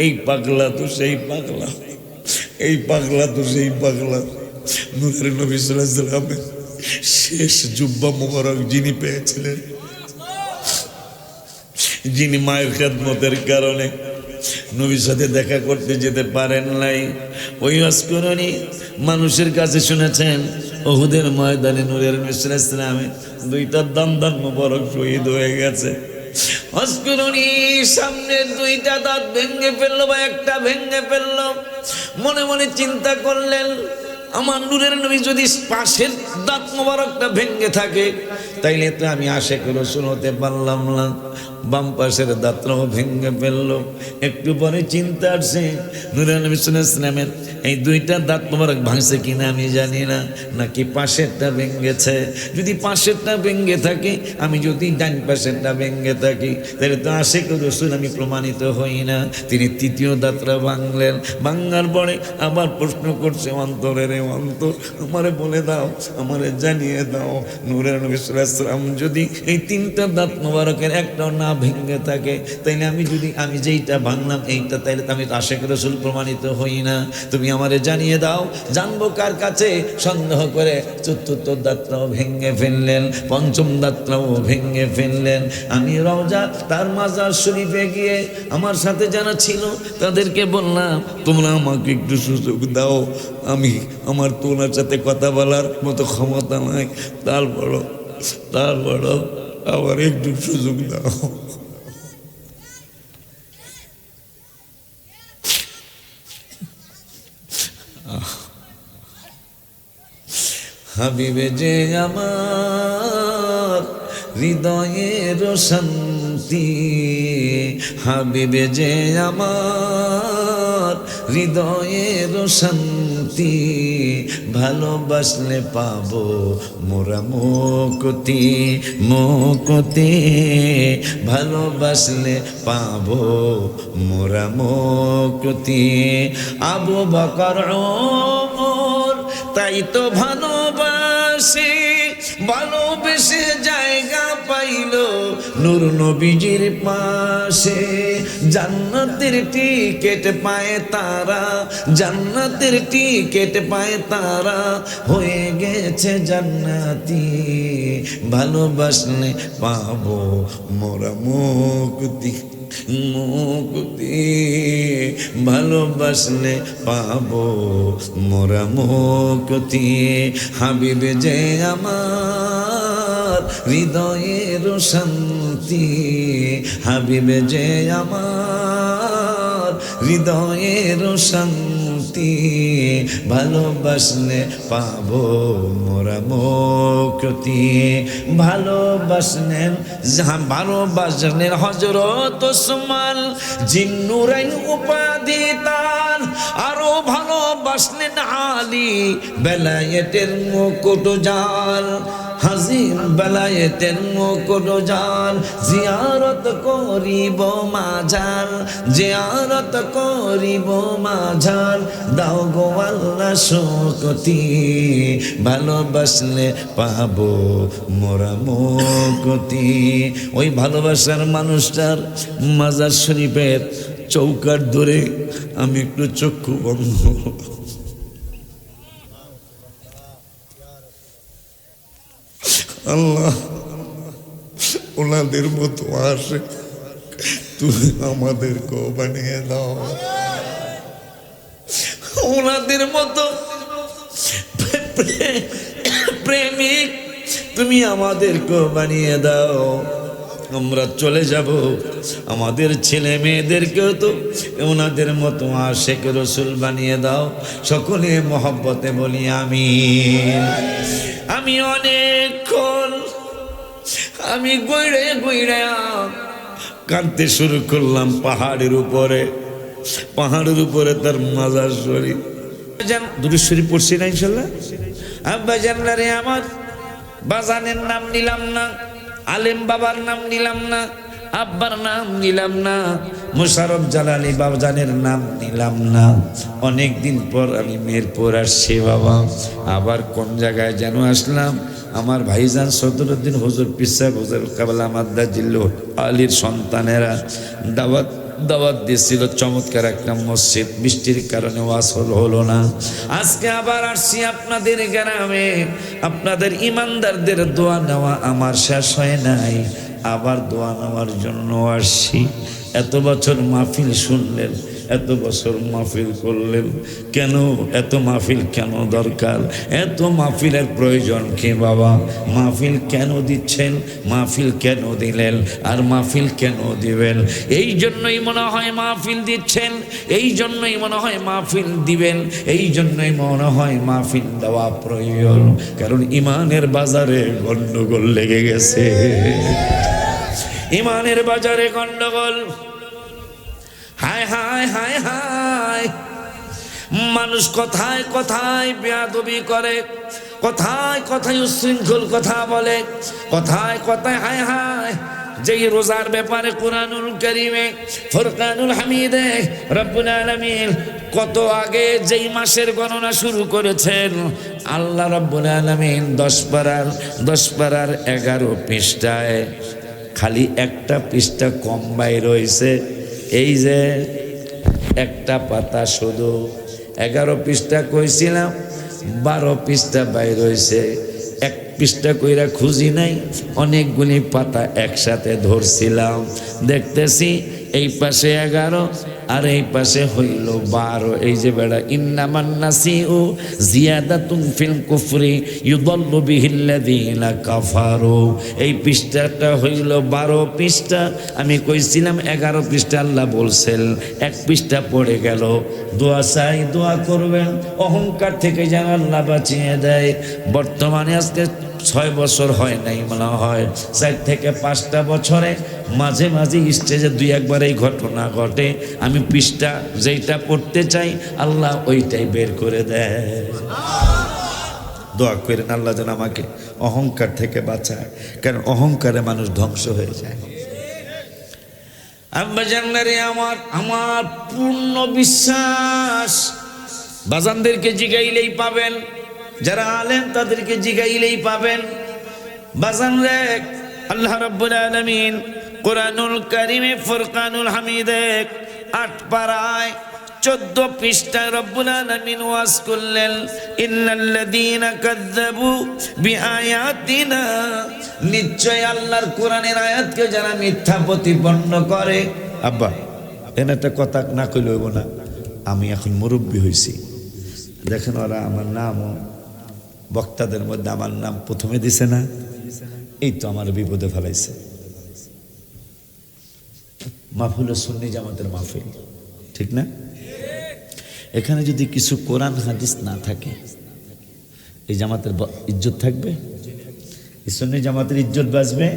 এই পাগলা তো সেই পাগলা, এই পাগলা তো সেই পাগলা। নূরের নবী সাল্লাল্লাহু আলাইহি ওয়াসাল্লামের শেষ জুব্বা মোবারক যিনি পেয়েছিলেন, যিনি মায়ের খেদমতের কারণে নবীর সাথে দেখা করতে যেতে পারেন নাই, ওই অস্করণী মানুষের কাছে শুনেছেন উহুদের ময়দানে নূরের নবী সাল্লাল্লাহু আলাইহি ওয়াসাল্লামের দুইটা দান মোবারক শহীদ হয়ে গেছে। অস্করণী সামনের দুইটা দাঁত ভেঙে ফেললো বা একটা ভেঙে ফেললো। মনে মনে চিন্তা করলেন, আমার নূরের নবী যদি পাশের দাঁত মোবারকটা ভেঙে থাকে তাইলে তো আমি আশিক রাসূল হতে পারলাম না। বাম পাশের দাঁতটাও ভেঙে ফেললো। একটু পরে চিন্তা আসছে, নূরের নবী সাল্লাল্লাহু আলাইহি ওয়াসাল্লামের এই দুইটা দাঁত মোবারক ভাঙছে কিনা আমি জানি না, নাকি পাশেরটা ভেঙেছে। যদি পাশেরটা ভেঙে থাকে, আমি যদি ডান পাশেরটা ভেঙে থাকি, তাহলে তো আশিক রাসূল আমি প্রমাণিত হই না। তিনি তৃতীয় দাঁতটা ভাঙলেন। ভাঙার পরে আবার প্রশ্ন করছে, অন্তরের অন্তর আমারে বলে দাও, আমারে জানিয়ে দাও, নূরের নবী সাল্লাল্লাহু আলাইহি ওয়াসাল্লাম যদি এই তিনটা দাঁত মোবারকের একটাও না ভেঙে থাকে, তাইলে আমি যেইটা ভাঙলাম এইটা, তাইলে তো আমি আশিক রাসূল প্রমাণিত হই না। তুমি আমারে জানিয়ে দাও, জানবো কার কাছে। সন্দেহ করে চতুর্থ দাঁতটাও ভেঙে ফেললেন, পঞ্চম দাঁতটাও ভেঙে ফেললেন। আমি রওজা তার মাজার শরীফে গিয়ে আমার সাথে যারা ছিল তাদেরকে বললাম, তোমরা আমাকে একটু সুযোগ দাও, আমি আমার তোমার সাথে কথা বলার মতো ক্ষমতা নাই, তারপর আবার একটু সুযোগ দাও। হাবিবে যে আমার হৃদয়ের শান্তি, হাবিবে যে আমার হৃদয়ের শান্তি, ভালোবাসলে পাবো মোরা মুক্তি, মুক্তি, ভালোবাসলে পাবো মোরা মুক্তি। আবু বকর ওমর তাই তো ভালোবাসে, ভালোবেসে জায়গা পাইল নূর নবীজির পাশে। জান্নাতের টিকেট পায় তারা, জান্নাতের টিকেট পায় তারা, হয়ে গেছে জান্নাতি, ভালোবাসলে পাবো মোরা মুক্তি, মুক্তি, ভালোবাসলে পাবো মোরা মুক্তি। হাবিবে যে আমার হৃদয়ের শান্তি, হাবিবে যে আমার হৃদয়ের শান্তি, ভালোবাসলে পাবো মোরা মুক্তি। ভালোবাসলেন হযরত ওসমান জিন্নুরাইন উপাধি তার, আরো ভালোবাসলেন আলী বেলায়েতের মুকুট জাল, হাজির বেলায়েতের মুকুট জাল। জিয়ারত করিব মাজার, জিয়ারত করিব মাজার, দাও গো আল্লাহ শক্তি, ভালোবাসলে পাবো মোরা মুক্তি। ওই ভালোবাসার মানুষটার মাজার শরীফের চৌকাঠ ধরে আমি একটু চক্ষু বন্ধ, আল্লাহ ওনাদের মতো আসে তুমি আমাদেরকেও বানিয়ে দাও, ওনাদের মতো প্রেমিক তুমি আমাদেরকেও বানিয়ে দাও। আমরা চলে যাব, আমাদের ছেলে মেয়েদেরকেও তো ওনাদের মতো আশিক রাসূল বানিয়ে দাও। সকলে মহব্বতে বলি আমিন। আমি অনেকক্ষণ আমি গইড়ে গইড়ে কাঁদতে শুরু করলাম পাহাড়ের উপরে, পাহাড়ের উপরে তার মাজার শরীফ। দুরূদ শরীফ পড়ছি না ইনশাআল্লাহ? আব্বা জানলারে আমার বাজানের নাম নিলাম না, আলেম বাবার নাম নিলাম না, আব্বার নাম নিলাম না, মুশারফ জালালি বাবাজানের নাম নিলাম না। অনেক দিন পর আমি মেহেরপুর আসছি বাবা, আবার কোন জায়গায় যেন আসলাম। আমার ভাইজান সদরুদ্দিন হুজুর পিসা হুজুর কাবলা মাদ্দা জিল্লু আলীর সন্তানেরা দাওয়াত দাওয়াত দিয়েছিল চমৎকার একটা মসজিদ, বৃষ্টির কারণে ওয়াজ হলো না। আজকে আবার আসছি আপনাদের গ্রামে, আপনাদের ইমানদারদের দোয়া নেওয়া আমার শেষ হয় নাই, আবার দোয়া নেওয়ার জন্য আসছি। এত বছর মাহফিল শুনলেন, এত বছর মাহফিল করলেন, কেন এত মাহফিল কেন দরকার? এত মাহফিলের প্রয়োজন কি বাবা? মাহফিল কেন দিচ্ছেন, মাহফিল কেন দিলেন, আর মাহফিল কেন দিবেন? এই জন্যই মনে হয় মাহফিল দিচ্ছেন, এই জন্যই মনে হয় মাহফিল দিবেন, এই জন্যই মনে হয় মাহফিল দেওয়া প্রয়োজন, কারণ ইমানের বাজারে গন্ডগোল লেগে গেছে। ইমানের বাজারে গন্ডগোল। হায় হায় হায় হায়, মানুষ কথায় কথায় বেয়াদবি করে, কথায় কথায় উচ্ছৃঙ্খল কথা বলে, কথায় কথায় হায় হায়। যেই রোজার ব্যাপারে কুরআনুল কারীমে ফুরকানুল হামিদে রব্বুল আলামিন কত আগে যেই মাসের গণনা শুরু করেছেন, আল্লাহ রব্বুল আলামিন 10 পারার 11 পৃষ্ঠায় খালি একটা পৃষ্ঠা কম বাইর হয়েছে। এই যে একটা পাতা শুধু 11 পৃষ্ঠা কইছিলাম, 12 পৃষ্ঠা বাইর হয়েছে। 1 পৃষ্ঠা কইরা খুঁজি নাই, অনেকগুলি পাতা একসাথে ধরছিলাম, দেখতেছি এই পাশে 11 আর এই পাশে হইল 12। এই যে বেড়া ইন্নামান নাসিউ জিয়াদাতুন ফিল কুফরি ইউদাল্লু বিহিল্লাযিনা কাফারু, এই পৃষ্ঠাটা হইল 12 পৃষ্ঠা। আমি কইছিলাম 11 পৃষ্ঠা আল্লাহ বলছেন, 1 পৃষ্ঠা পড়ে গেল। দোয়া চাই, দোয়া করবেন অহংকার থেকে যেন আল্লাহ বাঁচিয়ে দেয়। বর্তমানে আজকে 6 বছর হয় নাই মনে হয়, 4 থেকে 5টা বছরে মাঝে মাঝে স্টেজে 2-1 বার এই ঘটনা ঘটে। আমি পৃষ্ঠা যেইটা পড়তে চাই আল্লাহ ওইটাই বের করে দেয়। দোয়া করেন আল্লাহ যেন আমাকে অহংকার থেকে বাঁচায়, কারণ অহংকারে মানুষ ধ্বংস হয়ে যায়। আব্বা জানলারে আমার পূর্ণ বিশ্বাস, বাজানদেরকে জিগাইলেই পাবেন, যারা আলেম তাদেরকে জিগাইলেই পাবেন। বাজান রে, আল্লাহ রাব্বুল আলামিন কুরআনুল কারীমে ফুরকানুল হামিদে 8 পারায় 14 পৃষ্ঠায় রব্বুল আলামিন ওয়াজ করলেন, ইন্নাল্লাযীনা কাযযাবু বিআয়াতিনা, নিশ্চয় আল্লাহর কোরআনের আয়াতকে যারা মিথ্যা প্রতিপন্ন করে। আব্বা এনে একটা কথা না কইলে হইব না, আমি এখন মুরব্বী হইছি, দেখেন ওরা আমার নামও বক্তাদের মধ্যে আমার নাম প্রথমে দিছে না, এই তো আমার বিপদে ফেলাইছে। মাহফিল সুন্নি জামাতের মাহফিল, ঠিক না? এখানে যদি কিছু কোরআন হাদিস না থাকে, এই জামাতের ইজ্জত থাকবে? এই সুন্নি জামাতের ইজ্জত বাঁচবে?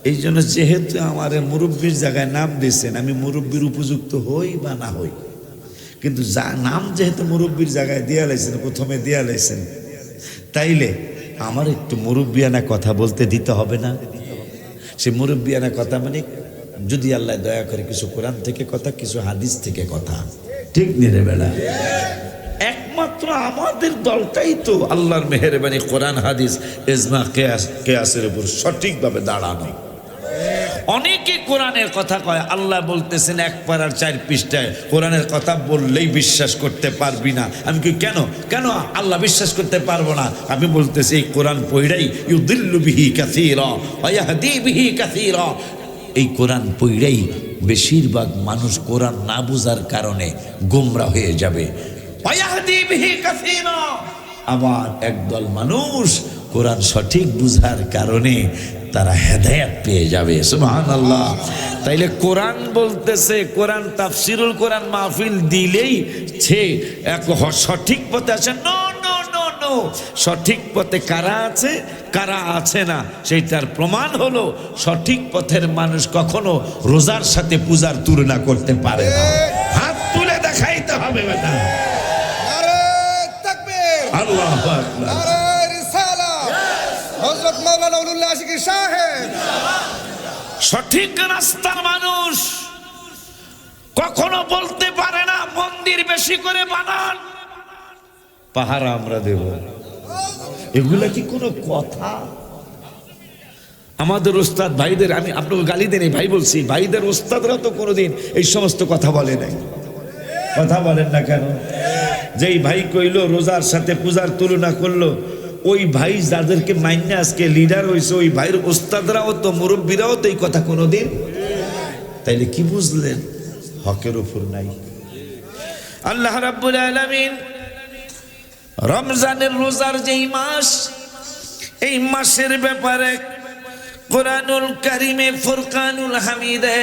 এই জন্য যেহেতু আমার মুরব্বীর জায়গায় নাম দিয়েছেন, আমি মুরব্বীর উপযুক্ত হই বা না হই, কিন্তু যা নাম যেহেতু মুরব্বীর জায়গায় দিয়া লাইছেন, প্রথমে দিয়া লাইছেন, তাইলে আমার একটু মুরব্বিয়ানা কথা বলতে দিতে হবে না? সে মুরব্বিয়ানা কথা মানে যদি আল্লাহ দয়া করে কিছু কোরআন থেকে কথা, কিছু হাদিস থেকে কথা, ঠিক নিরে বেলা। একমাত্র আমাদের দলটাই তো আল্লাহর মেহেরবানি কোরআন হাদিস ইজমা কিয়াসের উপর সঠিকভাবে দাঁড়ানো। অনেকে কোরআনের কথা কয়, আল্লাহ বলতেছেন 1 পারার 4 পৃষ্ঠায় কোরআনের কথা বললেই বিশ্বাস করতে পারবি না। আমি কি কেন আল্লাহ বিশ্বাস করতে পারবো না? আমি বলতেছি এই কোরআন পড়াই ইউদিল্লু বিহি কাসীরা ওয়া ইয়াহদি বিহি কাসীরা, এই কোরআন পড়াই বেশিরভাগ মানুষ কোরআন না বুঝার কারণে গোমরা হয়ে যাবে। ওয়া ইয়াহদি বিহি কাসীরা, আবার একদল মানুষ কোরআন সঠিক বুঝার কারণে তারা হেদায়েত পেয়ে যাবে। সুবহানাল্লাহ। তাইলে কোরআন বলতেছে, কোরআন তাফসিরুল কোরআন মাহফিল দিলেই সে এক সঠিক পথে আছে। নো নো নো নো, সঠিক পথে কারা আছে কারা আছে না সেইটার প্রমাণ হলো সঠিক পথের মানুষ কখনো রোজার সাথে পূজার তুলনা করতে পারে না। হাত তুলে দেখাইতে হবে বেটা। নারে তাকবীর, আল্লাহু আকবার। নারে রিসালাত, হযরত মাওলানা উলুল্লাহ আশিকি সাহেব। সঠিক রাস্তার মানুষ কখনো বলতে পারে না মন্দির বেশি করে বানান, পাহারা আমরা দেব। এগুলা কি কোনো কথা? আমাদের ওস্তাদ ভাইদের, আমি আপনাকে গালি দেনি ভাই বলছি, ভাইদের ওস্তাদরা তো কোনোদিন এই সমস্ত কথা বলে নাই। কথা বলেন না কেন? যেই ভাই কইলো রোজার সাথে পূজার তুলনা করলো, ওই ভাই যাদেরকে মাইন্যা আজকে লিডার হয়েছে, ওই ভাইয়ের ওস্তাদরাও তো মুরব্বীরাও তো এই কথা কোনোদিন, তাইলে কি বুঝলেন? হকের উপর নাই। আল্লাহ রাব্বুল আলামিন রমজানের রোজার যেই মাস, এই মাসের ব্যাপারে কুরআনুল কারীমে ফুরকানুল হামিদে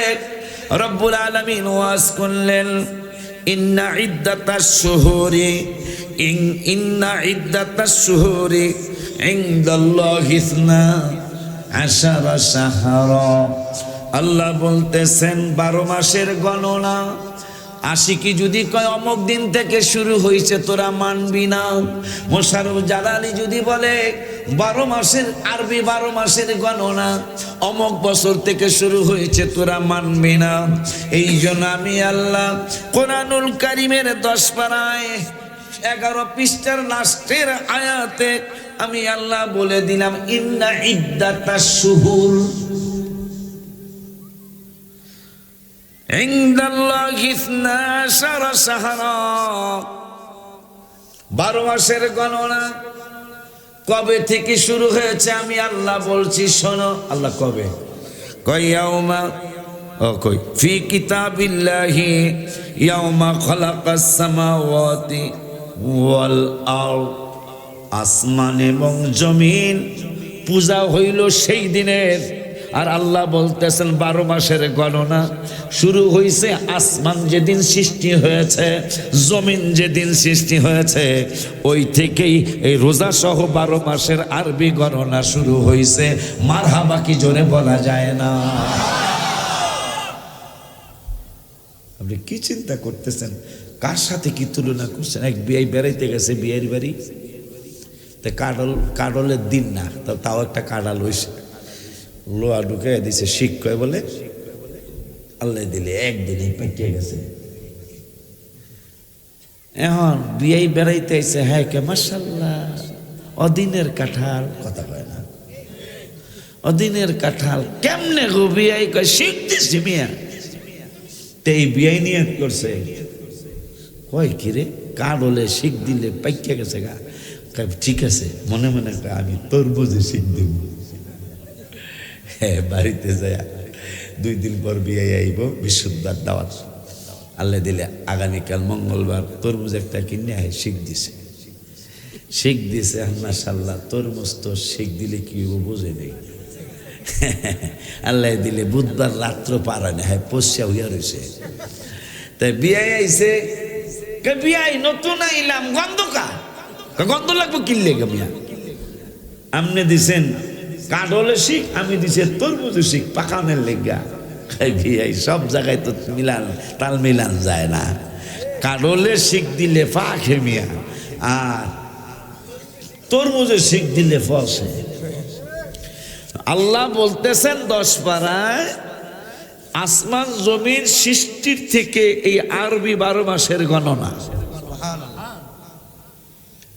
রব্বুল আলামিন ওয়াজ করলেন, ইন্না ইদ্দাতাশ শুহুরি ইনদাল্লাহি 12 শাহরা। আল্লাহ বলতেছেন 12 মাসের গণনা। আশিকি যদি কয় অমুক দিন থেকে শুরু হয়েছে তোরা মানবি না। মোশাররফ জালালি যদি বলে 12 মাসের আরবি 12 মাসের গণনা অমুক বছর থেকে শুরু হয়েছে তোরা মানবি না। এই জন্য আমি আল্লাহ কোরআনুল কারীমের 10 পারায় 11 পৃষ্ঠার লাস্টের আয়াতে আমি আল্লাহ বলে দিলাম, ইন্না ইদ্দাতাশ শুহুর ইনদাল্লাহি 12 শাহরা। 12 মাসের গণনা কবে থেকে শুরু হয়েছে আমি আল্লাহ বলছি, শোনো। আল্লাহ কবে কয়? ইয়াউমা কই ফি কিতাবিল্লাহি ইয়াউমা খালাকাস সামাওয়াতি ওয়াল আরদ। আসমান এবং জমিন পূজা হইল সেই দিনের। আর আল্লাহ বলতেছেন 12 মাসের গণনা শুরু হয়েছে আসমান যেদিন সৃষ্টি হয়েছে, জমিন যেদিন সৃষ্টি হয়েছে, ওই থেকেই এই রোজা সহ 12 মাসের আরবি গণনা শুরু হয়েছে। মারহাবা কি জোরে বলা যায় না? আপনি কি চিন্তা করতেছেন? কার সাথে কি তুলনা করছেন? এক বিয়ে বেড়াইতে গেছে বিয়ের বাড়ি, তা কাডলের দিন না, তাও একটা কাডাল হয়েছে, লোয়া ঢুকে দিছে, শিখ কয় বলে আল্লাহ দিলে একদিনে পেটে গেছে। এখন বিয়ে বেড়াইতে আইছে, হ্যাঁ কে মাশাআল্লাহ অদিনের কাঁঠাল, কথা কয় না, অদিনের কাঁঠাল কেমনে গো বিয়ে? কয় শিখ দিছি মিয়া। তো এই বিয়ে নিয়ে করছে, কয় কিরে কাডলে শিখ দিলে পাইকে গেছে গা। ঠিক আছে, মনে মনে আমি তরমুজে শিখ দিব। হ্যাঁ, বাড়িতে যায় 2 দিন পর বিয়ে আইব, বিশুদ্ধার দাওয়াত। আল্লাহ দিলে আগামীকাল মঙ্গলবার তরমুজ একটা কিনে শিখ দিছে, শিখ দিছে। মাশাআল্লাহ তরমুজ তো শিখ দিলে কি বোঝে নেই। আল্লাহ দিলে বুধবার রাত্র পারানে, হ্যাঁ পশ্চা হইয়া রয়েছে। তাই বিয়ে আইছে, বিয়াই নতুন আইলাম, গন্ধকা গন্ধ লাগবো কিনলে মিয়া। আমনে দিছেন কাডলে শিখ, আমি দিছে তরমুজে শিখ পাকানের লেগা। বিয়াই সব জায়গায় তো মিলান তাল মিলান যায় না। কাডলে শিখ দিলে পাখে মিয়া, আর তরমুজে শিখ দিলে ফসে। আল্লাহ বলতেছেন 10 পারায় আসমান জমির সৃষ্টির থেকে এই আরবি 12 মাসের গণনা।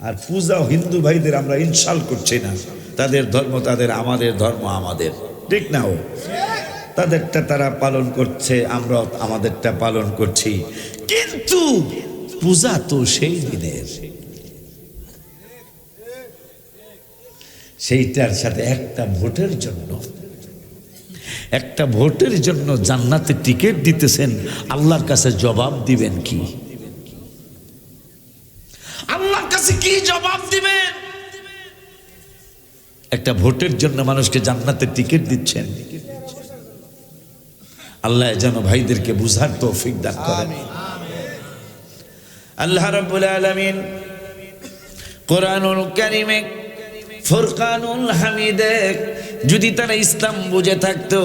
আর পূজা হিন্দু ভাইদের আমরা ইনশাল করছি না, তাদের ধর্ম তাদের, আমাদের ধর্ম আমাদের, ঠিক না? ও তাদেরটা তারা পালন করছে, আমরা আমাদেরটা পালন করছি, কিন্তু পূজা তো সেই দিনের। সেইটার সাথে একটা ভোটের জন্য জান্নাতে টিকিট দিতেছেন, আল্লাহর কাছে জবাব দিবেন কি? আল্লাহর কাছে কি জবাব দিবেন? একটা ভোটের জন্য মানুষকে জান্নাতের টিকিট দিচ্ছেন। আল্লাহ যেন ভাইদেরকে বুঝার তৌফিক দান করেন। আল্লাহ রাব্বুল আলামিন কোরআনুল কারীমে ফুরকানুল হামিদে যদি তারা ইসলাম বুঝে থাকতো,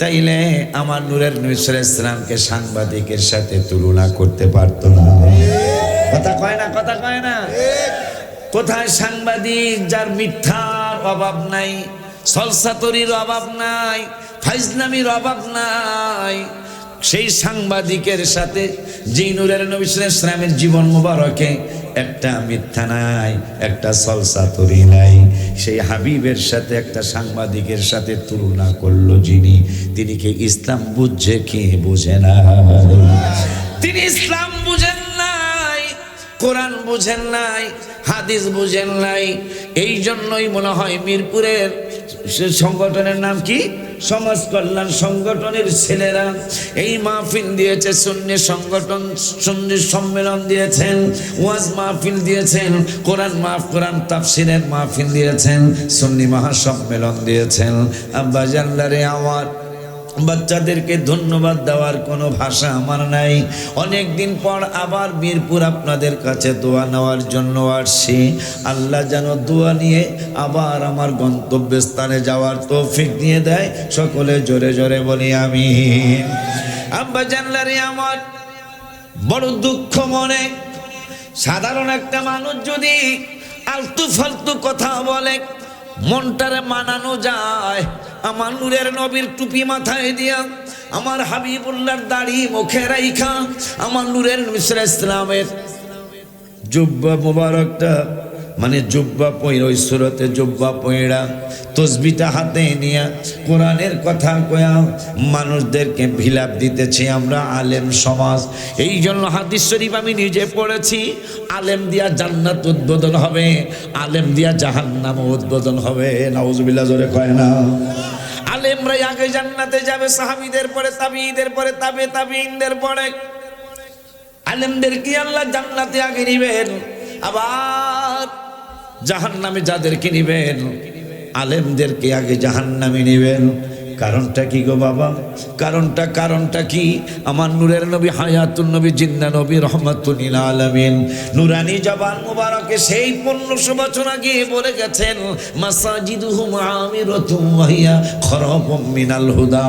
তাইলে আমার নূরের নবী সাল্লাল্লাহু আলাইহি ওয়াসাল্লামকে সাংবাদিকের সাথে তুলনা করতে পারতো না। কথা কয় না, কথা কয় না? কোথায় সাংবাদিক যার মিথ্যার অভাব নাই, ছলছাতুরির অভাব নাই, ফাইজলামির অভাব নাই? সেই সাংবাদিকের সাথে যেই নূরের নবী সাল্লাল্লাহু আলাইহি ওয়াসাল্লামের জীবন মোবারকে একটা মিথ্যা নাই, একটা সলসাতুরি নাই, সেই হাবিবের সাথে একটা সাংবাদিকের সাথে তুলনা করলো যিনি, তিনি কি ইসলাম বুঝছে কি বুঝে না? তিনি ইসলাম বুঝেন নাই, কোরআন বুঝেন নাই, হাদিস বুঝেন নাই। এই জন্যই মনে হয় মিরপুরের সংগঠনের নাম কি, সমাজ কল্যাণ সংগঠনের ছেলেরা এই মাহফিল দিয়েছে, সুন্নি সংগঠন, সুন্নি সম্মেলন দিয়েছেন, ওয়াজ মাহফিল দিয়েছেন, কোরআন তাফসিরের মাহফিল দিয়েছেন, সুন্নি মহাসম্মেলন দিয়েছেন। আব্বা জানলারে আমার বাচ্চাদেরকে ধন্যবাদ দেওয়ার কোনো ভাষা আমার নাই। অনেক দিন পর আবার মিরপুর আপনাদের কাছে দোয়া নেওয়ার জন্য আসছি। আল্লাহ যেন দোয়া নিয়ে আবার আমার গন্তব্যস্থানে যাওয়ার তৌফিক দিয়ে দেয়। সকলে জোরে জোরে বলি আমিন। আব্বা জানলারে আমার বড় দুঃখ মনে, সাধারণ একটা মানুষ যদি আলতু ফালতু কথা বলে মনটারে মানানো যায়। আমার নূরের নবীর টুপি মাথায় দিয়া, আমার হাবিবুল্লাহর দাড়ি মুখে রাইখা, আমার নূরের নবী সাল্লাল্লাহু আলাইহি ওয়াসাল্লামের জুব্বা মুবারকটা মানে জুব্বা পয়রা, ওই সুরতে জুব্বা পয়রা, তসবিটা হাতে নিয়ে কোরআনের কথা কয়া মানুষদেরকে ভিলাপ দিতেছি আমরা আলেম সমাজ। এই জন্য হাদিস শরীফ আমি নিজে পড়েছি, আলেম দিয়া জান্নাত উদ্বোধন হবে, আলেম দিয়া জাহান্নাম উদ্বোধন হবে। নাউজুবিল্লাহ, জোরে কয় না। আলেমরাই আগে জান্নাতে যাবে, সাহাবীদের পরে তাবিঈদের পরে তাবিঈনদের পরে আলেমদের কি আল্লাহ জান্নাতে আগে নিবেন, আবার জাহান্নামে যাদেরকে নিবেন আলেমদেরকে আগে জাহান্নামে নিবেন। কারণটা কি গো বাবা? কারণটা কি? আমার নূরের নবী হায়াতুন নবী জিন্দা নবী রহমাতুল লিল আলামিন নুরানি জবান মুবারকে সেই 1500 বছর আগে বলে গেছেন, মাসাজিদুহুম আমিরাতুম ওয়া হিয়া খরাবুম মিনাল হুদা।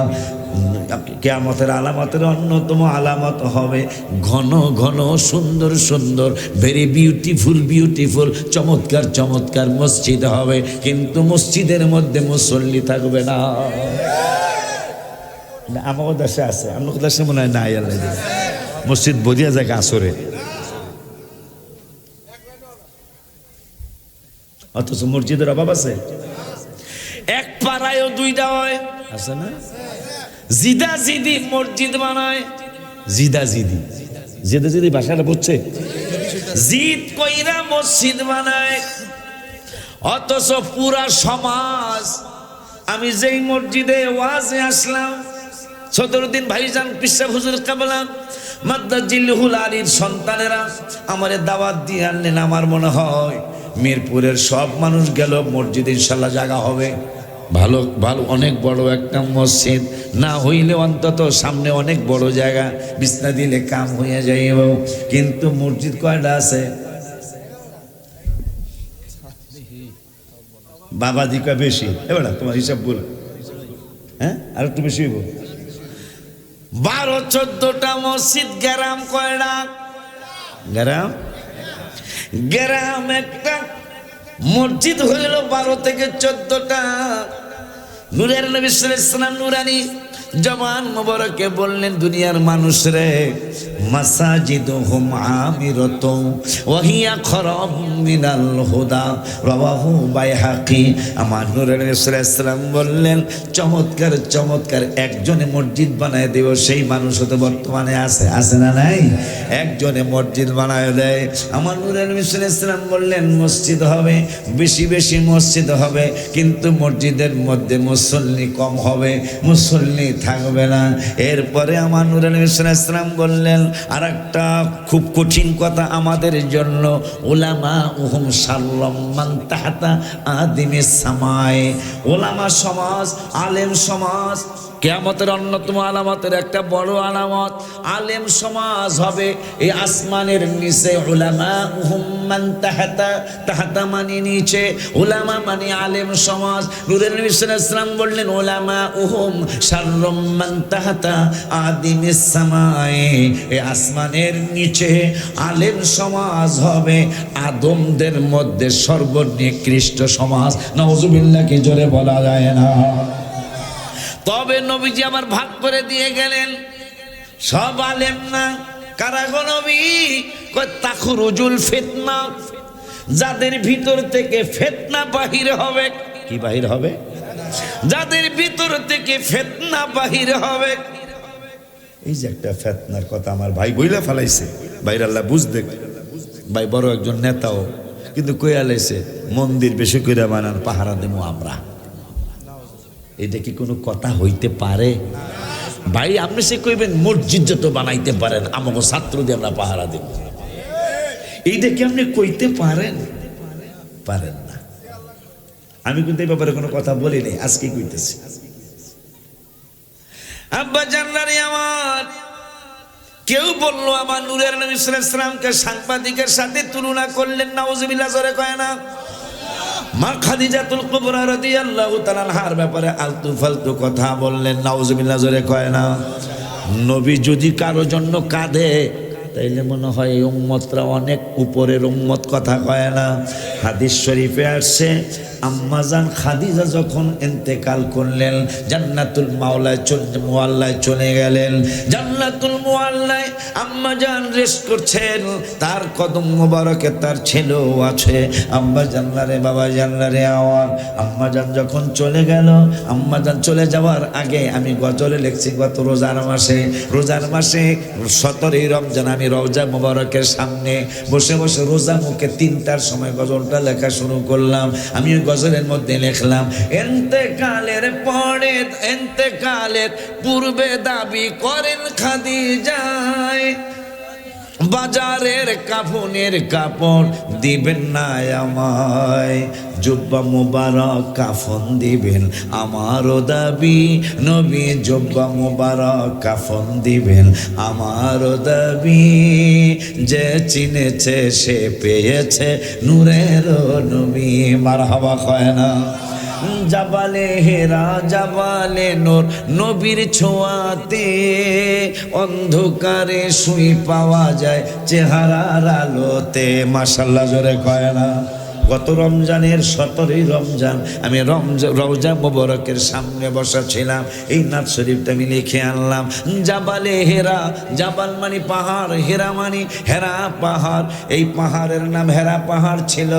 কিয়ামতের আলামতের অন্যতম আলামত হবে ঘন ঘন সুন্দর সুন্দর, ভেরি বিউটিফুল চমৎকার মসজিদ হবে, কিন্তু মসজিদের মধ্যে মুসল্লি থাকবে না। আমার দেশে আছে, আপনার দেশে মনে হয় নাই। মসজিদ বদিয়া জায়গা আসরে, অথচ মসজিদের অভাব আছে। এক পাড়ায়ও দুইটা হয়, আছে না? জিদাজিদি মসজিদ বানায়, জিদাজিদি ভাষাটা বুঝছে, জিদ কইরা মসজিদ বানায়। অথচ পুরা সমাজ, আমি যেই মসজিদে ওয়াজে আসলাম, সদরুদ্দিন ভাইজান পিসা হুজুর কাবলা মাদ্দাজিল্লুহুল আলীর সন্তানেরা আমারে দাওয়াত দিয়ে আনলেন। আমার মনে হয় মিরপুরের সব মানুষ গেল, মসজিদ ইনশাল্লাহ জায়গা হবে, ভালো অনেক বড় একটা মসজিদ, না হইলে অন্তত সামনে অনেক বড় জায়গা, বিছনা দিলে কাম হয়ে যাইব। কিন্তু মসজিদ কয়টা আছে? বাবা দিকা বেশি, এবার তোমার হিসাব বল, হ্যাঁ আর একটু বেশি হইব। 12-14টা মসজিদ। গ্রাম কয়টা? গ্রাম একটা মসজিদ হইল 12 থেকে 14টা। নূরের নবী সাল্লাল্লাহু আলাইহি ওয়াসাল্লাম নুরানি জবান মুবারকে বললেন, দুনিয়ার মানুষ রে, মাসাজিদুহুম আমিরাতুন ওয়া হিয়া খরাবুম মিনাল হুদা, রাওয়াহু বাইহাকি। আমার নূরের নবী সাল্লাল্লাহু আলাইহি ওয়াসাল্লাম বললেন, চমৎকার একজনে মসজিদ বানায় দেব, সেই মানুষ তো বর্তমানে আছে না নাই? একজনে মসজিদ বানায় দেয়। আমার নূরের নবী সাল্লাল্লাহু আলাইহি ওয়াসাল্লাম বললেন, মসজিদ হবে, বেশি মসজিদ হবে, কিন্তু মসজিদের মধ্যে মুসল্লি কম হবে, মুসল্লি থাকবে না। এরপরে আমার নূরে নবী সাল্লাল্লাহু আলাইহি ওয়াসাল্লাম বললেন আর একটা খুব কঠিন কথা আমাদের জন্য, উলামা উহুম শাররুম মান তাহতা আদিমিস সামায়ে। উলামা সমাজ, আলেম সমাজ কিয়ামতের অন্যতম আলামতের একটা বড় আলামত, আলেম সমাজ হবে এই আসমানের নিচে। উলামা উহুম মান তাহতা মানে নিচে, উলামা মানে আলেম সমাজ। নূরের নবী সাল্লাল্লাহু আলাইহি ওয়াসাল্লাম বললেন, উলামা উহুম শাররুম মান তাহতা আদিমিস সামায়ে। এই আসমানের নিচে আলেম সমাজ হবে আদমদের মধ্যে সর্বনিকৃষ্ট সমাজ। নাউজুবিল্লাহ, কি জোরে বলা যায় না? তবে নবীজি আমার ভাগ করে দিয়ে গেলেন, সব আলেম না। কারা গো নবী? কয় তাখরুজুল ফিতনা, যাদের ভিতর থেকে ফিতনা বাহির হবে। কি বাহির হবে? যাদের ভিতর থেকে ফিতনা বাহির হবে। এই যে একটা ফিতনার কথা আমার ভাই বইলা ফেলাইছে, ভাইর আল্লাহ বুঝতে, ভাই বড় একজন নেতাও, কিন্তু কইয়া লাইছে মন্দির বেশি করে বানান, পাহারা দেবো আমরা। এটা কি কোনো কথা হইতে পারে? ভাই আপনি সে কইবেন মসজিদ যত বানাইতে পারেন, আমাকে ছাত্র দিয়ে আমরা পাহারা দেব, এইটা কি আপনি কইতে পারেন? পারেন না। আমি কিন্তু এই ব্যাপারে কোনো কথা বলি নাই, আজকে কইতেছি। আব্বা জানলারে আমার, কেউ বললো আমার নূরের নবী সাল্লাল্লাহু আলাইহি ওয়াসাল্লামকে সাংবাদিকের সাথে তুলনা করলেন, নাউজুবিল্লাহ, জোরে কয় না। মা খাদিজাতুল কুবরা রাদিয়াল্লাহু তাআলা আনহার ব্যাপারে আলতু ফালতু কথা বললেন, নাউজুবিল্লাহ, জোরে কয় না। নবী যদি কারো জন্য কাঁদে তাইলে মনে হয় এই উম্মতরা অনেক উপরের উম্মত, কথা কয় না। হাদিস শরীফে আসছে আম্মাজান খাদিজা যখন ইন্তেকাল করলেন, জান্নাতুল মুআল্লায় চলে গেলেন। জান্নাতুল মুআল্লায় আম্মাজান রেস্ট করছেন, তার কদম মোবারকে তার ছেলেও আছে। আম্মা জানলারে, বাবা জানলারে আওয়ার। আম্মাজান যখন চলে গেল, আম্মাজান চলে যাওয়ার আগে আমি গজলে লিখছি গত রোজার মাসে 17ই রমজান আমি রওজা মোবারকের সামনে বসে বসে রোজা মুখে 3টার সময় গজলটা লেখা শুরু করলাম। আমি ওই গজলের মধ্যে লিখলাম, ইন্তেকালের পরে, ইন্তেকালের পূর্বে দাবি করেন খাদিজায়, বাজারের কাফনের কাপড় দিবেন না আমায়, জুব্বা মুবারক কাফন দিবেন আমারও দাবি, নবী জুব্বা মুবারক কাফন দিবেন আমারও দাবি, যে চিনেছে সে পেয়েছে নূরের নবী। মারহাবা কয় না। জাবালে হেরা, জাবালে নূর, নবীর ছোঁয়াতে অন্ধকারে শুই পাওয়া যায় চেহারার আলোতে। মাশাআল্লাহ, জোরে কয় না। গত রমজানের 17ই রমজান আমি রওজা মোবারকের সামনে বসা ছিলাম, এই নাত শরীফটা আমি লিখে আনলাম। জাবালে হেরা, জাবাল মানে পাহাড়, হেরা মানে হেরা পাহাড়। এই পাহাড়ের নাম হেরা পাহাড় ছিল।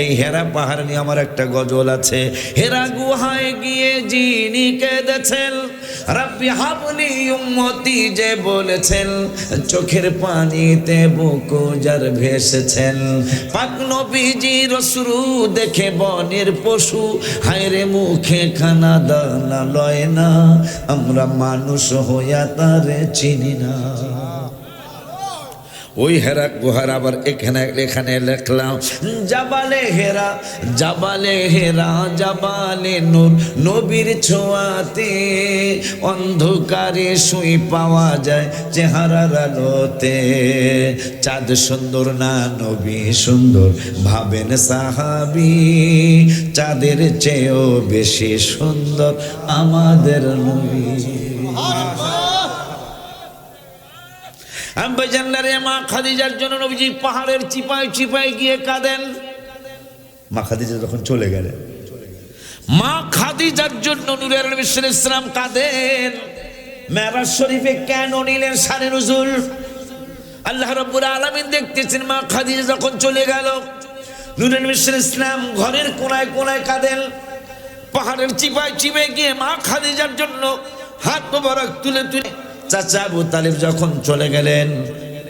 এই হেরা পাহাড় নিয়ে আমার একটা গজল আছে। হেরা গুহায় গিয়ে যিনি কেঁদেছেন, রাব্বি হাবলি উম্মতি যে বলেছেন, চোখের পানিতে বুক যার ভেসেছেন, পাক নবীজি রসুলু দেখে বনের পশু, হায়রে মুখে খানা দানা লয় না, আমরা মানুষ হইয়া তারে চিনি না। ওই হেরা গুহার আবার এখানে লিখলাম, জাবালে হেরা, জাবালে হেরা, জাবালে নূর, নবীর ছোঁয়াতে অন্ধকারে শুই পাওয়া যায় চেহারার আলোতে। চাঁদ সুন্দর না নবী সুন্দর ভাবেন সাহাবী, চাঁদের চেয়েও বেশি সুন্দর আমাদের নবী। আব্বা জানলারে মা খাদিজার জন্য নবীজি পাহাড়ের চিপায় চিপায় গিয়ে কাঁদেন। মা খাদিজা যখন চলে গেলেন, মা খাদিজার জন্য নূরের নবী সাল্লাল্লাহু আলাইহি ওয়াসাল্লাম কাঁদেন। মেরাজ শরীফে কেন নিলেন শানে নুজুল? আল্লাহ রাব্বুল আলামিন দেখতেছেন মা খাদিজা যখন চলে গেল, নূরের নবী সাল্লাল্লাহু আলাইহি ওয়াসাল্লাম ঘরের কোনায় কোনায় কাঁদেন। পাহাড়ের চিপায় চিপায় গিয়ে মা খাদিজার জন্য হাত মোবারক তুলে তুলে, চাচা আবু তালিব যখন চলে গেলেন,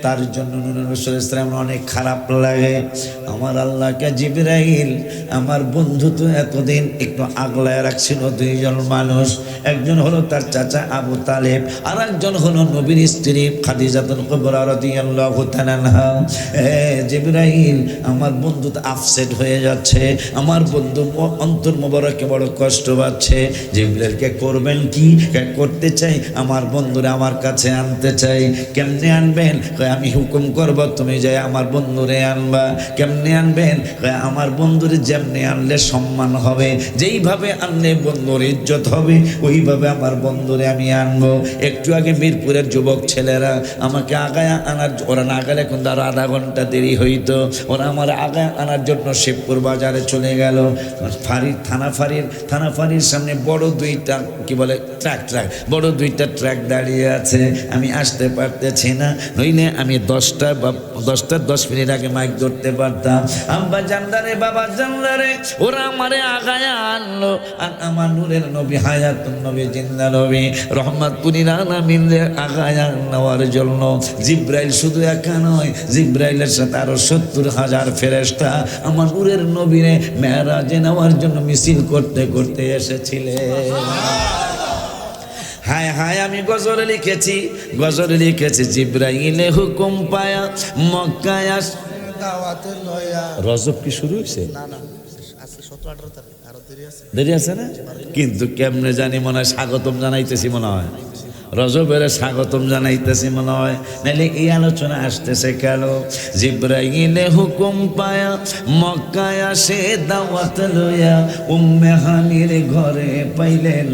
তার জন্য নূর রাসূল ইসলাম অনেক খারাপ লাগে। আমার আল্লাহকে জিবরাইল, আমার বন্ধু তো এতদিন একটু আগলায় রাখছিল দুইজন মানুষ, একজন হলো তার চাচা আবু তালেব, আর একজন হলো নবীর স্ত্রী খাদিজাতুল কুবরা রাদিয়াল্লাহু তাআলা আনহা। জিবরাইল, আমার বন্ধু তো আপসেট হয়ে যাচ্ছে, আমার বন্ধু অন্তর মোবারকে বড় কষ্ট পাচ্ছে। জিবরাইলকে করবেন কি? করতে চাই আমার বন্ধুরা আমার কাছে আনতে চাই। কেমনে আনবেন? আমি হুকুম করব তুমি যাই আমার বন্ধুরে আনবা। কেমনে আনবেন? আমার বন্ধুরে যেমনি আনলে সম্মান হবে, যেইভাবে আনলে বন্ধুর ইজ্জত হবে, ওইভাবে আমার বন্ধুরে আমি আনবো। একটু আগে মিরপুরের যুবক ছেলেরা আমাকে আগায় আনার, ওরা না গেলে কিন্তু আরো আধা ঘন্টা দেরি হইতো, ওরা আমার আগায় আনার জন্য শিবপুর বাজারে চলে গেল। থানা ফাঁড়ির সামনে বড় দুইটা কি বলে ট্রাক বড় দুইটা ট্রাক দাঁড়িয়ে আছে। আমি আসতে পারতেছি না, নইলে আমি 10 মিনিট আগে মাইক ধরতে পারতাম। আব্বা জানদারে, বাবা জানদারে, ওরা আমারে আগায় আনলো। আর আমার নূরের নবী, হায়াতুন নবী, জিন্দা নবী, রহমাতুল আলামিনের আগায় নেওয়ার জন্য জিব্রাইল শুধু একা নয়, জিব্রাইলের সাথে আরো 70,000 ফেরেশতা আমার নূরের নবীরে মেরাজে নেওয়ার জন্য মিছিল করতে করতে এসেছিলেন। হায় হায়, আমি গজল লিখেছি জিব্রাইলে হুকুম পায়া মক্কায় আস। দাওয়াতে লয়া রজব কি শুরু হয়েছে? না আছে 17-18 তারিখ, আরো দেরি আছে না? কিন্তু কেমনে জানি মনে হয় স্বাগতম জানাইতেছি, মনে হয় রজবের স্বাগতম জানাইতেছি মনে হয়, নাহলে এই আলোচনা আসতেছে কেন? জিব্রাইলে হুকুম পায়া মক্কায় আসে দাওয়াত লইয়া, উম্মে হানির ঘরে পাইলেন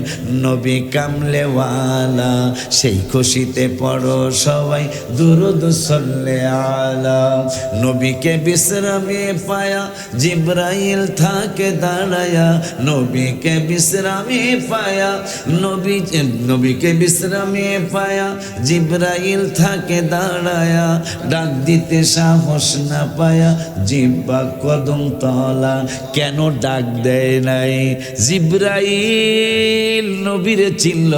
নবী কামলেওয়ালা। সেই খুশিতে পড়ো সবাই দুরুদ সাল্লে আলা। নবীকে বিশ্রামে পায়া জিব্রাইল থাকে দাঁড়ায়া, নবীকে বিশ্রামে পায়া নবীকে বিশ্রামে পায়া জিব্রাইল থাকে দাঁড়ায়া। ডাক দিতে সাহস না পায়া জিব্বা কদম তলা। কেন ডাক দেয় নাই? জিব্রাইল নবীরে চিনল,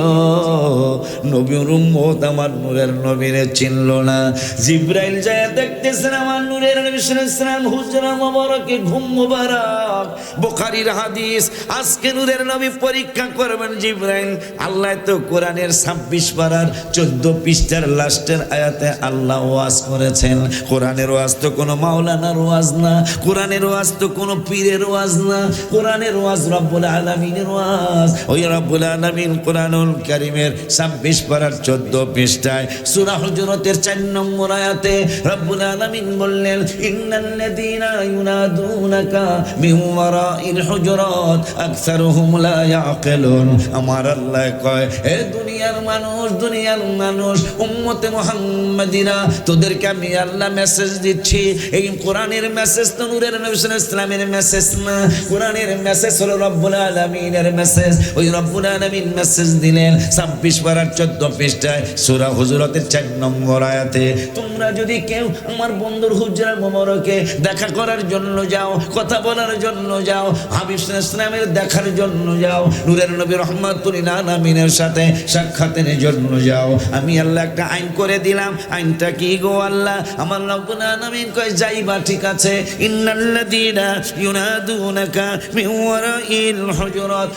নবীর উম্মত আমার নূরের নবীরে চিনল না। জিব্রাইল যায় দেখতেছেন আমার নূরের নবী সাল্লাল্লাহু আলাইহি ওয়াসাল্লাম হুজরা মোবারকে ঘুম মোবারক, বুখারীর হাদিস। আজকে নূরের নবী পরীক্ষা করবেন জিব্রাইল। আল্লাহ তো কোরআনের 26 পারার 14 পৃষ্ঠার লাস্টের আয়াতে আল্লাহ ওয়াজ করেছেন। কোরআনের ওয়াজ তো কোনো মাওলানার ওয়াজ না, কোরআনের ওয়াজ তো কোনো পীরের ওয়াজ না, কোরআনের ওয়াজ রব্বুল আলামিনের ওয়াজ। ওই রব্বুল আলামিন কোরআনুল কারীমের 26 পারার 14 পৃষ্ঠায় সূরা হুজুরাতের 4 নম্বর আয়াতে রব্বুল আলামিন বললেন, ইন্নাল্লাযীনা ইউনাদুনাকা মিন ওয়ারাইল হুজুরাত আকসারুহুম লা ইয়াকিলুন। আমার আল্লাহ কয়, হে দুনিয়ার মানুষ উম্মতে মুহাম্মাদিরা, তোদেরকে আমি আল্লাহ মেসেজ দিচ্ছি। এই কোরআনের মেসেজ তো নূরের নবী সাল্লাল্লাহু আলাইহি ওয়াসাল্লামের মেসেজ না, কোরআনের মেসেজ হলো রব্বুল আলামিনের মেসেজ। ওই রব্বুল আলামিন মেসেজ দিলেন 26 পারার 14 পৃষ্ঠায় সূরা হুজুরাতের 4 নম্বর আয়াতে, তোমরা যদি কেউ আমার বন্ধুর হুজরা মোবারকে দেখা করার জন্য যাও, কথা বলার জন্য যাও, হাবিব সাল্লাল্লাহু আলাইহি ওয়াসাল্লামের দেখার জন্য যাও, নূরের নবী রহমাতুল আলামিনের সাথে সাক্ষাতের জন্য যাও, আমি আল্লাহ একটা আইন করে দিলাম। আইনটা কি গো আল্লাহ? আমার রব্বুল আলামিন কয়, যাইবা ঠিক আছে, ইন্নাল্লাযীনা ইউনাদুনাকা মিন ওয়ারাইল হুজুরাত,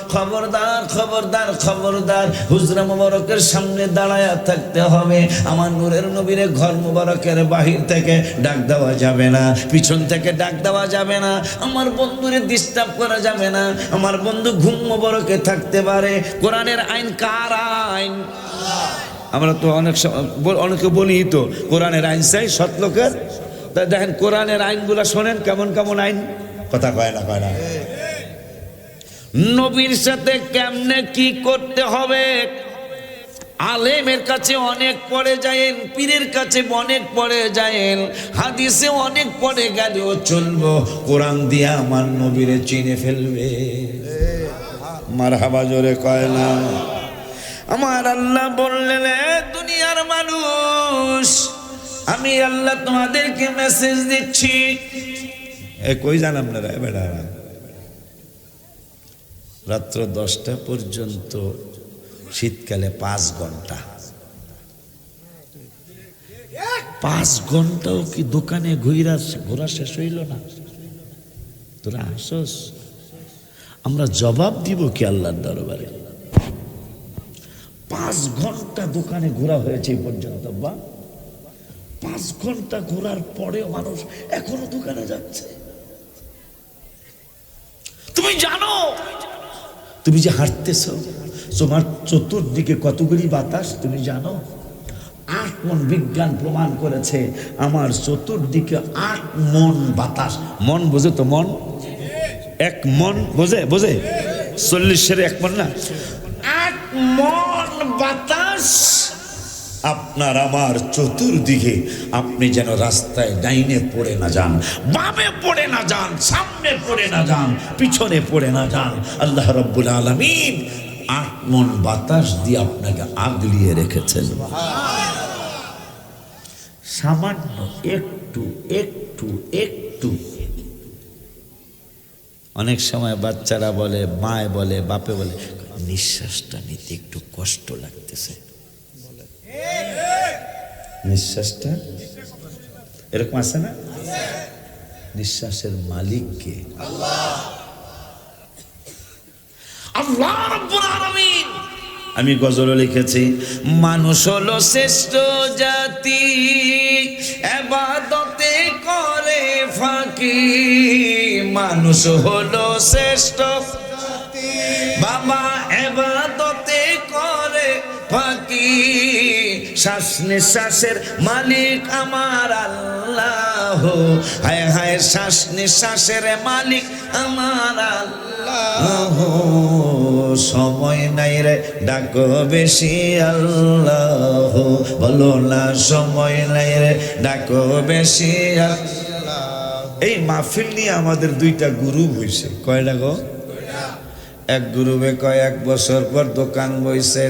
খবরদার হুজরা মোবারকের সামনে দাঁড়ায়া থাকতে হবে। আমার নূরের নবীর ঘর মোবারকের বাহির থেকে ডাক দেওয়া যাবে না, পিছন থেকে ডাক দেওয়া যাবে না, আমার বন্ধুরে ডিস্টার্ব করা যাবে না। আমার বন্ধু ঘুম মোবারকে থাকতে পারে। কোরআনের আইন কার আইন? আমরা তো অনেকে বলি তো কোরআনের আইন চাই সৎ লোকের। তা দেখেন কোরআনের আইনগুলো শোনেন, কেমন কেমন আইন। কথা কয় না নবীর সাথে কেমনে কি করতে হবে। আলেমের কাছে অনেক পড়ে যায়েন, পীরের কাছে অনেক পড়ে যায়েন, হাদিসে অনেক পড়ে গেলেও চলবো, কোরআন দিয়ে আমার নবীরে চিনে ফেলবে। মারহাবা জোরে কয় না। আমার আল্লাহ বললেন, দুনিয়ার মানুষ, আমি আল্লাহ তোমাদেরকে মেসেজ দিচ্ছি। কই যান আপনারা? বেড়া রাত্র 10টা পর্যন্ত, শীতকালে 5 ঘন্টা। 5 ঘন্টাও কি দোকানে ঘোরা শেষ হইল না? তোরা হাসস, আমরা জবাব দিব কি আল্লাহর দরবারে? 5 ঘন্টা দোকানে ঘোরা হয়েছে এই পর্যন্ত। বা 5 ঘন্টা ঘোরার পরেও মানুষ এখনো দোকানে যাচ্ছে। তুমি জানো, তুমি যে হাঁটতেছ, তোমার চতুর্দিকে কতগুলি বাতাস তুমি জানো? 8 মন, বিজ্ঞান প্রমাণ করেছে আমার চতুর্দিকে 8 মন বাতাস। মন বোঝে তো? মন 1 মন বোঝে? 40-এর 1 মন না, 8 মন বাতাস আপনার আমার চতুর্দিকে। আপনি যেন রাস্তায় ডাইনে পড়ে না যান, বামে পড়ে না যান, সামনে পড়ে না যান, পিছনে পড়ে না যান। আল্লাহ রাব্বুল আলামিন 8 মন বাতাস দিয়ে আপনাকে আগলিয়ে রেখেছেন। সামান্য একটু একটু একটু। অনেক সময় বাচ্চারা বলে, মায় বলে, বাপে বলে, নিঃশ্বাসটা নিতে একটু কষ্ট লাগতেছে। নিঃশ্বাসটা এরকম আছে না? নিঃশ্বাসের মালিক কে? আল্লাহ রাব্বুল আলামিন। আমি গজল লিখেছি, মানুষ হলো শ্রেষ্ঠ জাতি, ইবাদতে করে ফাঁকি। মানুষ হলো শ্রেষ্ঠ জাতি, বাবা ইবাদতে করে ফাঁকি। শ্বাস নিঃশ্বাসের মালিক আমার আল্লাহ, হায় হায় শ্বাস নিঃশ্বাসের মালিক আমার আল্লাহ। সময় নাই রে ডাকো বেশি আল্লাহ, বলো না সময় নাই রে ডাকো বেশি আল্লাহ। এই মাহফিল নিয়ে আমাদের 2টা গ্রুপ হয়েছে। কয়টা গো? এক গ্রুপে কয় 1 বছর পর দোকান বইছে,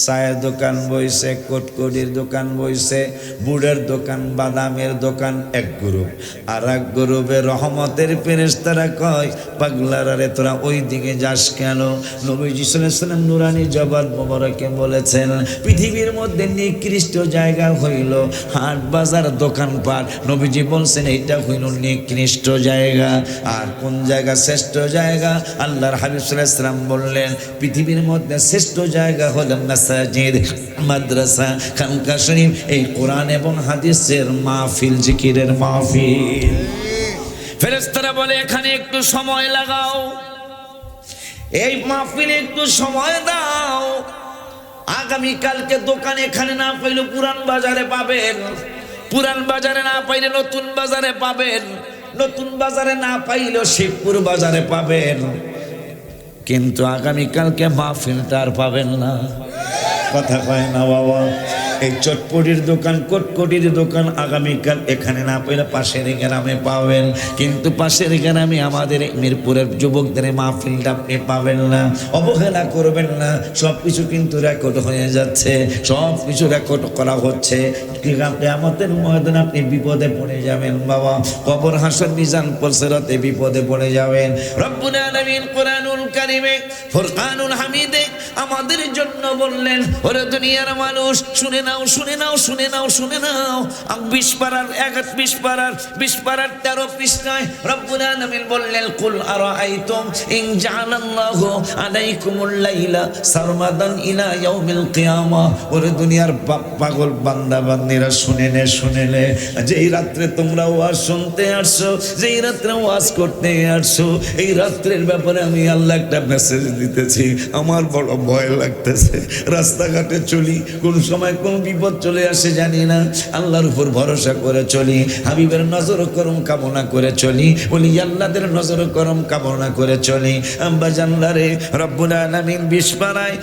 চায়ের দোকান বইছে, কটকটির দোকান বইছে, বুড়ের দোকান, বাদামের দোকান, এক গ্রুপ। আর এক গ্রুপে রহমতের ফেরেশতারা কয়, পাগলারা রে তোরা ওই দিকে যাস কেন? নবীজি সাল্লাল্লাহু আলাইহি ওয়াসাল্লাম নুরানি জবান মোবারকে বলেছেন, পৃথিবীর মধ্যে নিকৃষ্ট জায়গা হইল হাট বাজার দোকানপাট। নবীজি বলছেন এইটা হইল নিকৃষ্ট জায়গা। আর কোন জায়গা শ্রেষ্ঠ জায়গা? আল্লাহর হাবিব সাল্লাল্লাহু আলাইহি ওয়াসাল্লাম বললেন, পৃথিবীর মধ্যে শ্রেষ্ঠ জায়গা হলো মাসাজিদ, মাদ্রাসা, খানকা শরীফ, এই কোরআন এবং হাদিসের মাহফিল, জিকিরের মাহফিল। ফেরেশতারা বলে এখানে একটু সময় লাগাও, এই মাহফিলে একটু সময় দাও। আগামী কালকে দোকান এখানে না পাইলে পুরান বাজারে পাবেন, পুরান বাজারে না পাইলে নতুন বাজারে পাবেন, নতুন বাজারে না পাইলেও শিবপুর বাজারে পাবেন। কিন্তু আগামীকালকে মাহফিলটা আর পাবেন না। কথা কয় না বাবা? এই চটপটির দোকান, কটকটির দোকান আগামীকাল এখানে না পেলে পাশের গ্রামে পাবেন, কিন্তু পাশের গ্রামে আমাদের মিরপুরের যুবকদের মাহফিলটা আপনি পাবেন না। অবহেলা করবেন না, সব কিছু কিন্তু রেকর্ড হয়ে যাচ্ছে, সব কিছু রেকর্ড করা হচ্ছে। কিয়ামতের ময়দানে আপনি বিপদে পড়ে যাবেন বাবা, কবর হাসর মিজান পরসরাতে বিপদে পড়ে যাবেন। রব্বুল আলামিন কোরআনুল কারীমে ফুরকানুল হামিদে আমাদের জন্য বললেন, ওরে দুনিয়ার মানুষ শুনে নাও, শুনে নাও, শুনে নাও, শুনে নাও। 20 পারার 13 পৃষ্ঠায় রব্বুল আলামিন বললেন, কুল আরাআইতুম ইন জাআলাল্লাহু আলাইকুমুল লাইলা সারমাদান ইলা ইয়াউমিল কিয়ামাহ। ওরে দুনিয়ার পাগল বান্দা বান্দীরা শুনে নে, যেই রাত্রে তোমরা ওয়াজ শুনতে আসছো, যেই রাত্রে ওয়াজ করতে আসছো, এই রাত্রের ব্যাপারে আমি আল্লাহ একটা মেসেজ দিতেছি। আমার বড় ভয় লাগতেছে, রাস্তাঘাটে চলি, কোন সময় কোন বিপদ চলে আসে জানি না। আল্লাহর উপর ভরসা করে চলি, হাবিবের নজর করম কামনা করে চলি, বলি আল্লাহদের নজর করম কামনা করে চলি। আম্বা জানলারে রব্বুল আলামিন 20 পারায়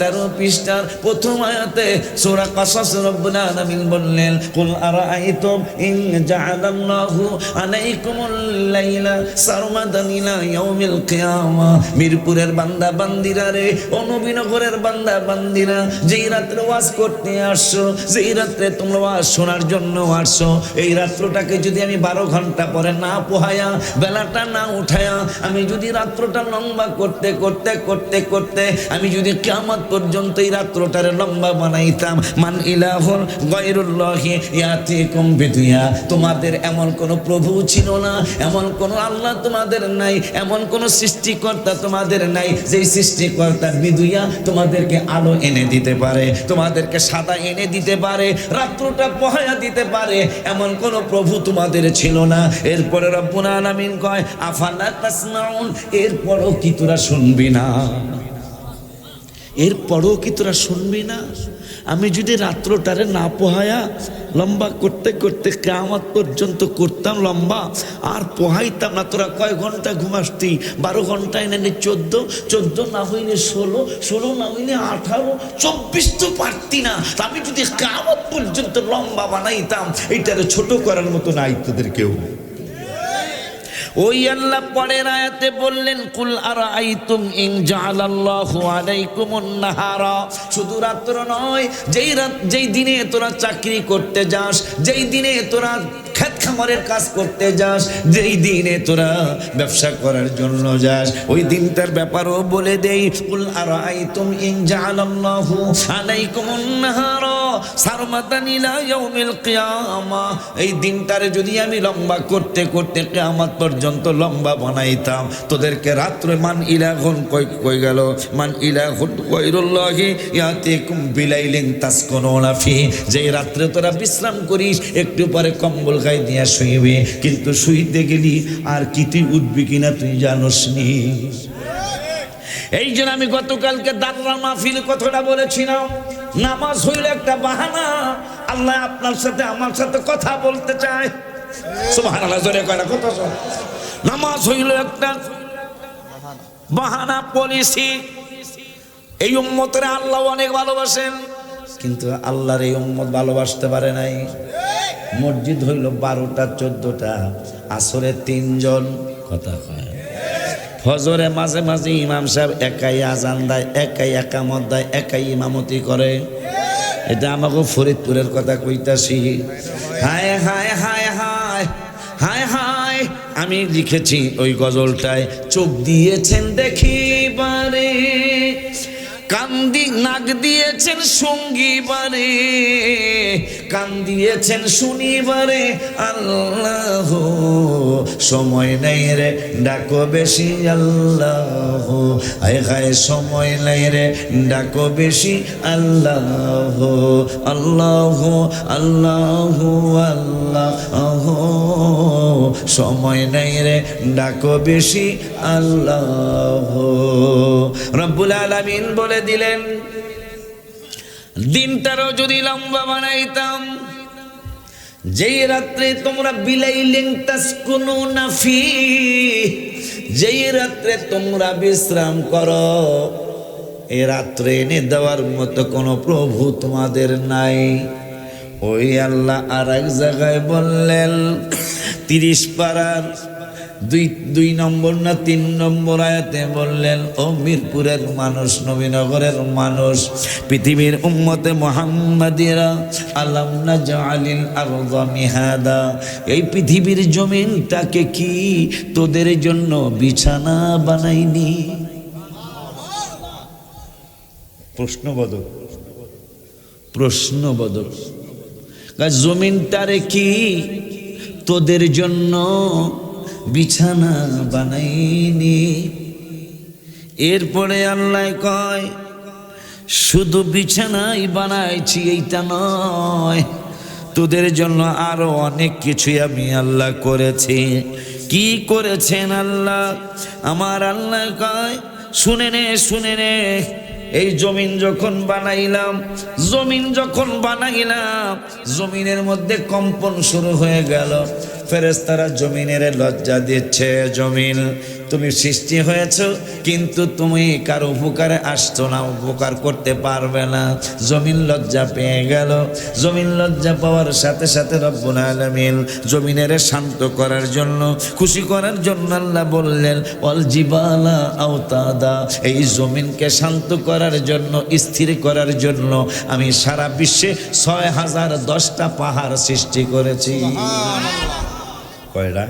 13 পৃষ্ঠার প্রথম আয়াতে সূরা কাসাস রব্বুল আলামিন বললেন, কুল আরাআইতুম ইন জাআলাল্লাহু আলাইকুমুল লাইলা সারমাদান ইলা ইয়াউমিল কিয়ামাহ। মিরপুরের বান্দা বান্দিরা রে, ও নবীনগরের বান্দা বান্দিরা, যেই রাত্রে ওয়াজ করতে আসছো, যেই রাত্রে তোমরা ওয়াজ শোনার জন্য আসছো, এই রাত্রটাকে যদি আমি 12 ঘন্টা পরে না পোহায়া, বেলাটা না উঠায়া, আমি যদি রাত্রটা লম্বা করতে করতে করতে করতে আমি যদি কিয়ামত পর্যন্ত এই রাত্রটারে লম্বা বানাইতাম, মান ইলাহুন গায়রুল্লাহি ইয়াতিকুম বিদুয়া। তোমাদের এমন কোন প্রভু ছিল না, এমন কোন আল্লাহ তোমাদের নাই, এমন কোন সৃষ্টিকর্তা তোমাদের নাই, যেই সৃষ্টিকর্তা বিদুয়া তোমাদেরকে আলো এনে দিতে পারে, তোমাদেরকে সাদা এনে দিতে পারে, রাত্রটা পোহায়া দিতে পারে, এমন কোন প্রভু তোমাদের ছিল না। এরপরে রব্বুল আলামিন কয়, আফালা তাসমাউন, এরপরও কি তোরা শুনবি না? এরপরও কি তোরা শুনবি না? আমি যদি রাত্রটারে না পোহায়া লম্বা করতে করতে কিয়ামত পর্যন্ত করতাম লম্বা, আর পোহাইতাম না, তোরা কয় ঘন্টা ঘুমাসতি? 12 ঘন্টায় নেই 14, 14 না হইলে 16, 16 না হইলে 18, 24 তো পারতি না। আমি যদি কিয়ামত পর্যন্ত লম্বা বানাইতাম, এইটারে ছোট করার মতো নাই তোদের কেউ। ওই আল্লাহ পরের আয়াতে বললেন, কুল আরাআইতুম ইন জাআলাল্লাহু আলাইকুমুন নাহারা। শুধু রাত্র নয়, যেই দিনে তোরা চাকরি করতে যাস, যেই দিনে তোরা খেত খামারের কাজ করতে যাস, যেই দিনে তোরা ব্যবসা করার জন্য যাস, ওই দিনটার ব্যাপারও বলে দেই। কুল আরাআইতুম ইন জাআলাল্লাহু আলাইকুমুন নাহারা সারমাদান ইলা ইয়াউমিল কিয়ামাহ। এই দিনটারে যদি আমি লম্বা করতে করতে কিয়ামত পর্যন্ত লম্বা বানাইতাম, তোদেরকে রাত্রে মান ইলাহুন কই গেল, মান ইলাহুন গায়রুল্লাহি ইয়াতিকুম বিলাইলিন তাসকুনুনা ফি। যে রাত্রে তোরা বিশ্রাম করিস, একটু পরে কম্বল গায়ে দিয়ে শুইবে, কিন্তু শুইতে গেলি আর কি তুই উঠবি কিনা তুই জানোস নি। এই জন্য আমি গতকালকে দাররা মাহফিল কথাটা বলেছিলাম, নামাজ হইল একটা বাহানা। আল্লাহ আপনার সাথে আমার সাথে কথা বলতে চায়। সুবহানাল্লাহ, জোরে কয় না কথা। নামাজ হইল একটা বাহানা, পলিসি। এই উম্মতের আল্লাহ অনেক ভালোবাসেন, কিন্তু আল্লাহর এই উম্মত ভালোবাসতে পারে নাই। মসজিদ হইল 12টা 14টা, আসরে 3 জন কথা কয়, ফজরে মাঝে মাঝে ইমাম সাহেব একাই আজান দেয়, একাই একামত দেয়, একাই ইমামতি করে। এটা আমাকে ফরিদপুরের কথা কইতাছি। হায় হায় হায় হায় হায় হায়, আমি লিখেছি ওই গজলটায়, চোখ দিয়েছেন দেখিবারে, কান্দি নাক দিয়েছেন সঙ্গীবারে, কান দিয়েছেন শুনিবারে। আল্লাহ সময় নেই রে ডাকো বেশি, আল্লাহ হায় হায় সময় নেই রে ডাকো বেশি, আল্লাহ আল্লাহ আল্লাহ আল্লাহ সময় নেই রে ডাকো বেশি, আল্লাহ। রব্বুল আলামিন বলে দিলেন, দিনটারও যদি লম্বা বানাইতাম, যেই রাত্রে তোমরা বিলাইলিন তাসকুনুনা ফি, যেই রাত্রে তোমরা বিশ্রাম করো, এই রাত্রে এনে দেওয়ার মতো কোনো প্রভু তোমাদের নাই। ওই আল্লাহ আর এক জায়গায় বললেন, 30 পারার 2 নম্বর না 3 নম্বর আয়াতে বললেন, ও মিরপুরের মানুষ, নবীনগরের মানুষ, পৃথিবীর উম্মতে মুহাম্মাদিরা, আলাম নাজআলিল আরযা মিহাদা, এই পৃথিবীর জমিনটাকে কি তোদের জন্য বিছানা বানাইনি? প্রশ্নবোধক, প্রশ্নবোধক। জমিনটারে কি তোদের জন্য বিছানা বানাইনি? এরপরে আল্লাহ কয়, শুধু বিছানাই বানাইছি এইটা নয়, তোদের জন্য আরো অনেক কিছুই আমি আল্লাহ করেছি। কি করেছেন আল্লাহ? আমার আল্লাহ কয়, শুনে নে শুনে নে, এই জমিন যখন বানাইলাম, জমিনের মধ্যে কম্পন শুরু হয়ে গেল। ফেরেশতারা জমিনের লজ্জা দিচ্ছে, জমিন তুমি সৃষ্টি হয়েছ, কিন্তু তুমি কারো উপকারে আসছো না, উপকার করতে পারবে না। জমিন লজ্জা পেয়ে গেল। জমিন লজ্জা পাওয়ার সাথে সাথে রব্বুল আলামিন জমিনের শান্ত করার জন্য, খুশি করার জন্য আল্লাহ বললেন, ওয়াল জিবালা আওতাদা, এই জমিনকে শান্ত করার জন্য, স্থির করার জন্য আমি সারা বিশ্বে 6010টা পাহাড় সৃষ্টি করেছি। কয়টা?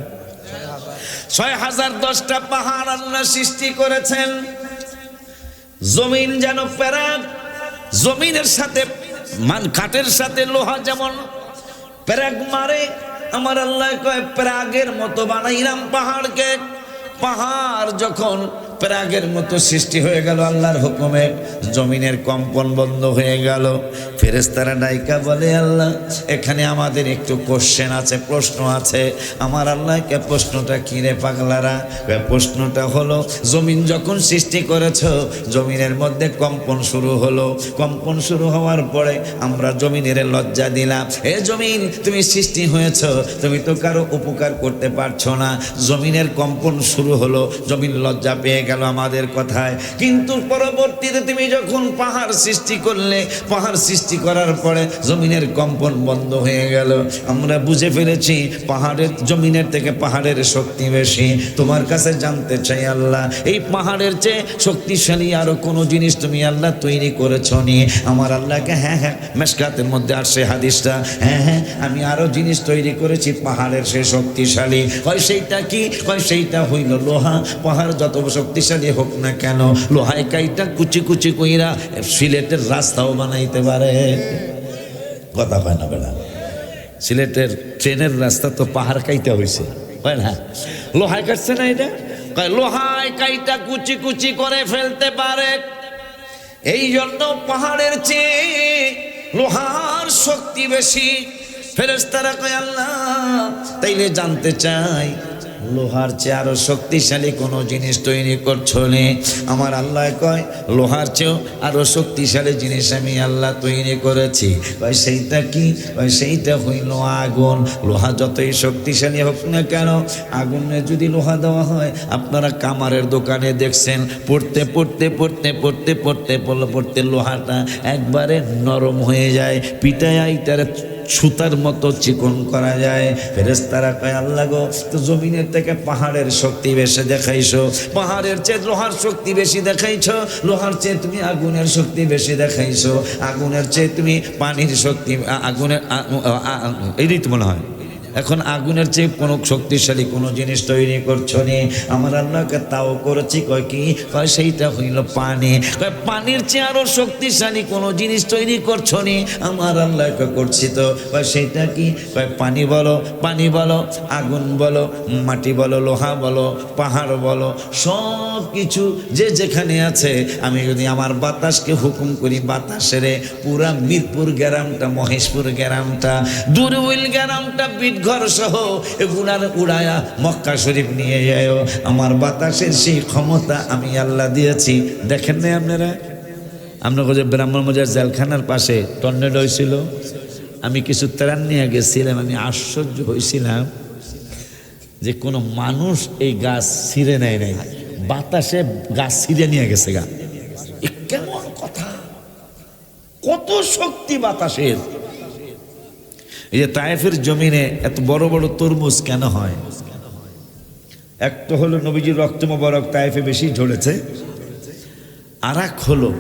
6010টা পাহাড় আল্লাহ সৃষ্টি করেছেন। জমিন যেন প্যারাগ, জমিনের সাথে কাঠের সাথে লোহা যেমন প্যারাগ মারে, আমার আল্লাহ কয় প্যারাগের মতো বানাইলাম পাহাড়কে। পাহাড় যখন প্রাগের মতো সৃষ্টি হয়ে গেল আল্লাহর হুকুমে। জমিনের কম্পন বন্ধ হয়ে গেল। ফেরেশতারা ডাইকা বলে, আল্লাহ এখানে আমাদের একটু কোশ্চেন আছে, প্রশ্ন আছে। আমার আল্লাহকে প্রশ্নটা কি রে পাগলারা? প্রশ্নটা হলো, জমিন যখন সৃষ্টি করেছ, জমিনের মধ্যে কম্পন শুরু হলো। কম্পন শুরু হওয়ার পরে আমরা জমিনের লজ্জা দিলাম, এ জমিন তুমি সৃষ্টি হয়েছ, তুমি তো কারো উপকার করতে পারছো না। জমিনের কম্পন শুরু হলো, জমিন লজ্জা পেয়ে গেল আমাদের কথায়। কিন্তু পরবর্তীতে তুমি যখন পাহাড় সৃষ্টি করলে, পাহাড় সৃষ্টি করার পরে জমিনের কম্পন বন্ধ হয়ে গেল। আমরা বুঝে ফেলেছি পাহাড়ের, জমিনের থেকে পাহাড়ের শক্তি বেশি। তোমার কাছে জানতে চাই আল্লাহ, এই পাহাড়ের চেয়ে শক্তিশালী আরো কোনো জিনিস তুমি আল্লাহ তৈরি করেছ নি? আমার আল্লাহকে হ্যাঁ হ্যাঁ, মেশকাতের মধ্যে আসছে হাদিসটা, হ্যাঁ হ্যাঁ আমি আরো জিনিস তৈরি করেছি পাহাড়ের সে শক্তিশালী। হয় সেইটা কি? হয় সেইটা হইল লোহা। পাহাড় যত শক্তিশালী হোক না কেন, লোহায় কাইটা কুচি কুচি কইরা সিলেটের রাস্তাও বানাইতে পারে। কথা হয় না বেড়া? সিলেটের ট্রেনের রাস্তা তো পাহাড় কাইটা হয়েছে, হয় না? লোহায় কাটছে না এটা? লোহায় কাইটা কুচি কুচি করে ফেলতে পারে। এই জন্য পাহাড়ের চেয়ে লোহার শক্তি বেশি। ফেরেশতারা কয়, আল্লাহ তাইলে জানতে চাই লোহার চেয়ে আরো শক্তিশালী কোনো জিনিস তৈরি করছো নি? আমার আল্লাহ কয়, লোহার চেয়েও আরো শক্তিশালী জিনিস আমি আল্লাহ তৈরি করেছি। কয় সেইটা কি? কয় সেইটা হইল আগুন। লোহা যতই শক্তিশালী হোক না কেন, আগুনে যদি লোহা দেওয়া হয়, আপনারা কামারের দোকানে দেখছেন, পড়তে পড়তে পড়তে পড়তে পড়তে পড়তে লোহাটা একবারে নরম হয়ে যায়, পিটায় আইটারে সুতার মতো চিকন করা যায়। ফেরেশতারা কয়, আল্লাহ গো, তো জমিনের থেকে পাহাড়ের শক্তি বেশি দেখাইছো, পাহাড়ের চেয়ে লোহার শক্তি বেশি দেখাইছো, লোহার চেয়ে তুমি আগুনের শক্তি বেশি দেখাইছো, আগুনের চেয়ে তুমি পানির শক্তি, আগুনের এই তো মনে হয় এখন আগুনের চেয়ে কোনো শক্তিশালী কোনো জিনিস তৈরি করছো নি? আমার আল্লাহকে তাও করেছি। কয় কি? কয় সেইটা হইল পানি। কয় পানির চেয়ে আরো শক্তিশালী কোনো জিনিস তৈরি করছো নি? আমার আল্লাহকে করছি তো। কয় সেইটা কি? কয় পানি বলো, পানি বলো, আগুন বলো, মাটি বলো, লোহা বলো, পাহাড় বলো, সব কিছু যে যেখানে আছে, আমি যদি আমার বাতাসকে হুকুম করি, বাতাসের পুরা মিরপুর গ্রামটা, মহেশপুর গ্রামটা, দুরুইল গ্রামটা, ঘর সহ এগুলার উড়ায়া মক্কা শরীফ নিয়ে যায়। আমার বাতাসের সেই ক্ষমতা আমি আল্লাহ দিয়েছি। দেখেন না আপনারা? আপনার যে ব্রাহ্মণ মজার জেলখানার পাশে টর্নেডো হয়েছিল, আমি কিছু ত্রাণ নিয়ে গেছিলাম। আমি আশ্চর্য হয়েছিলাম যে কোনো মানুষ এই গাছ ছিঁড়ে নেয় নাই, বাতাসে গাছ ছিঁড়ে নিয়ে গেছে। গা কেমন কথা! কত শক্তি বাতাসের! এই যে তায়েফের জমিনে এত বড় বড় তরমুজ কেন হয়? একটা হলো নবীজির রক্ত মোবারক তায়েফে বেশি ঝরেছে, আর এক হলো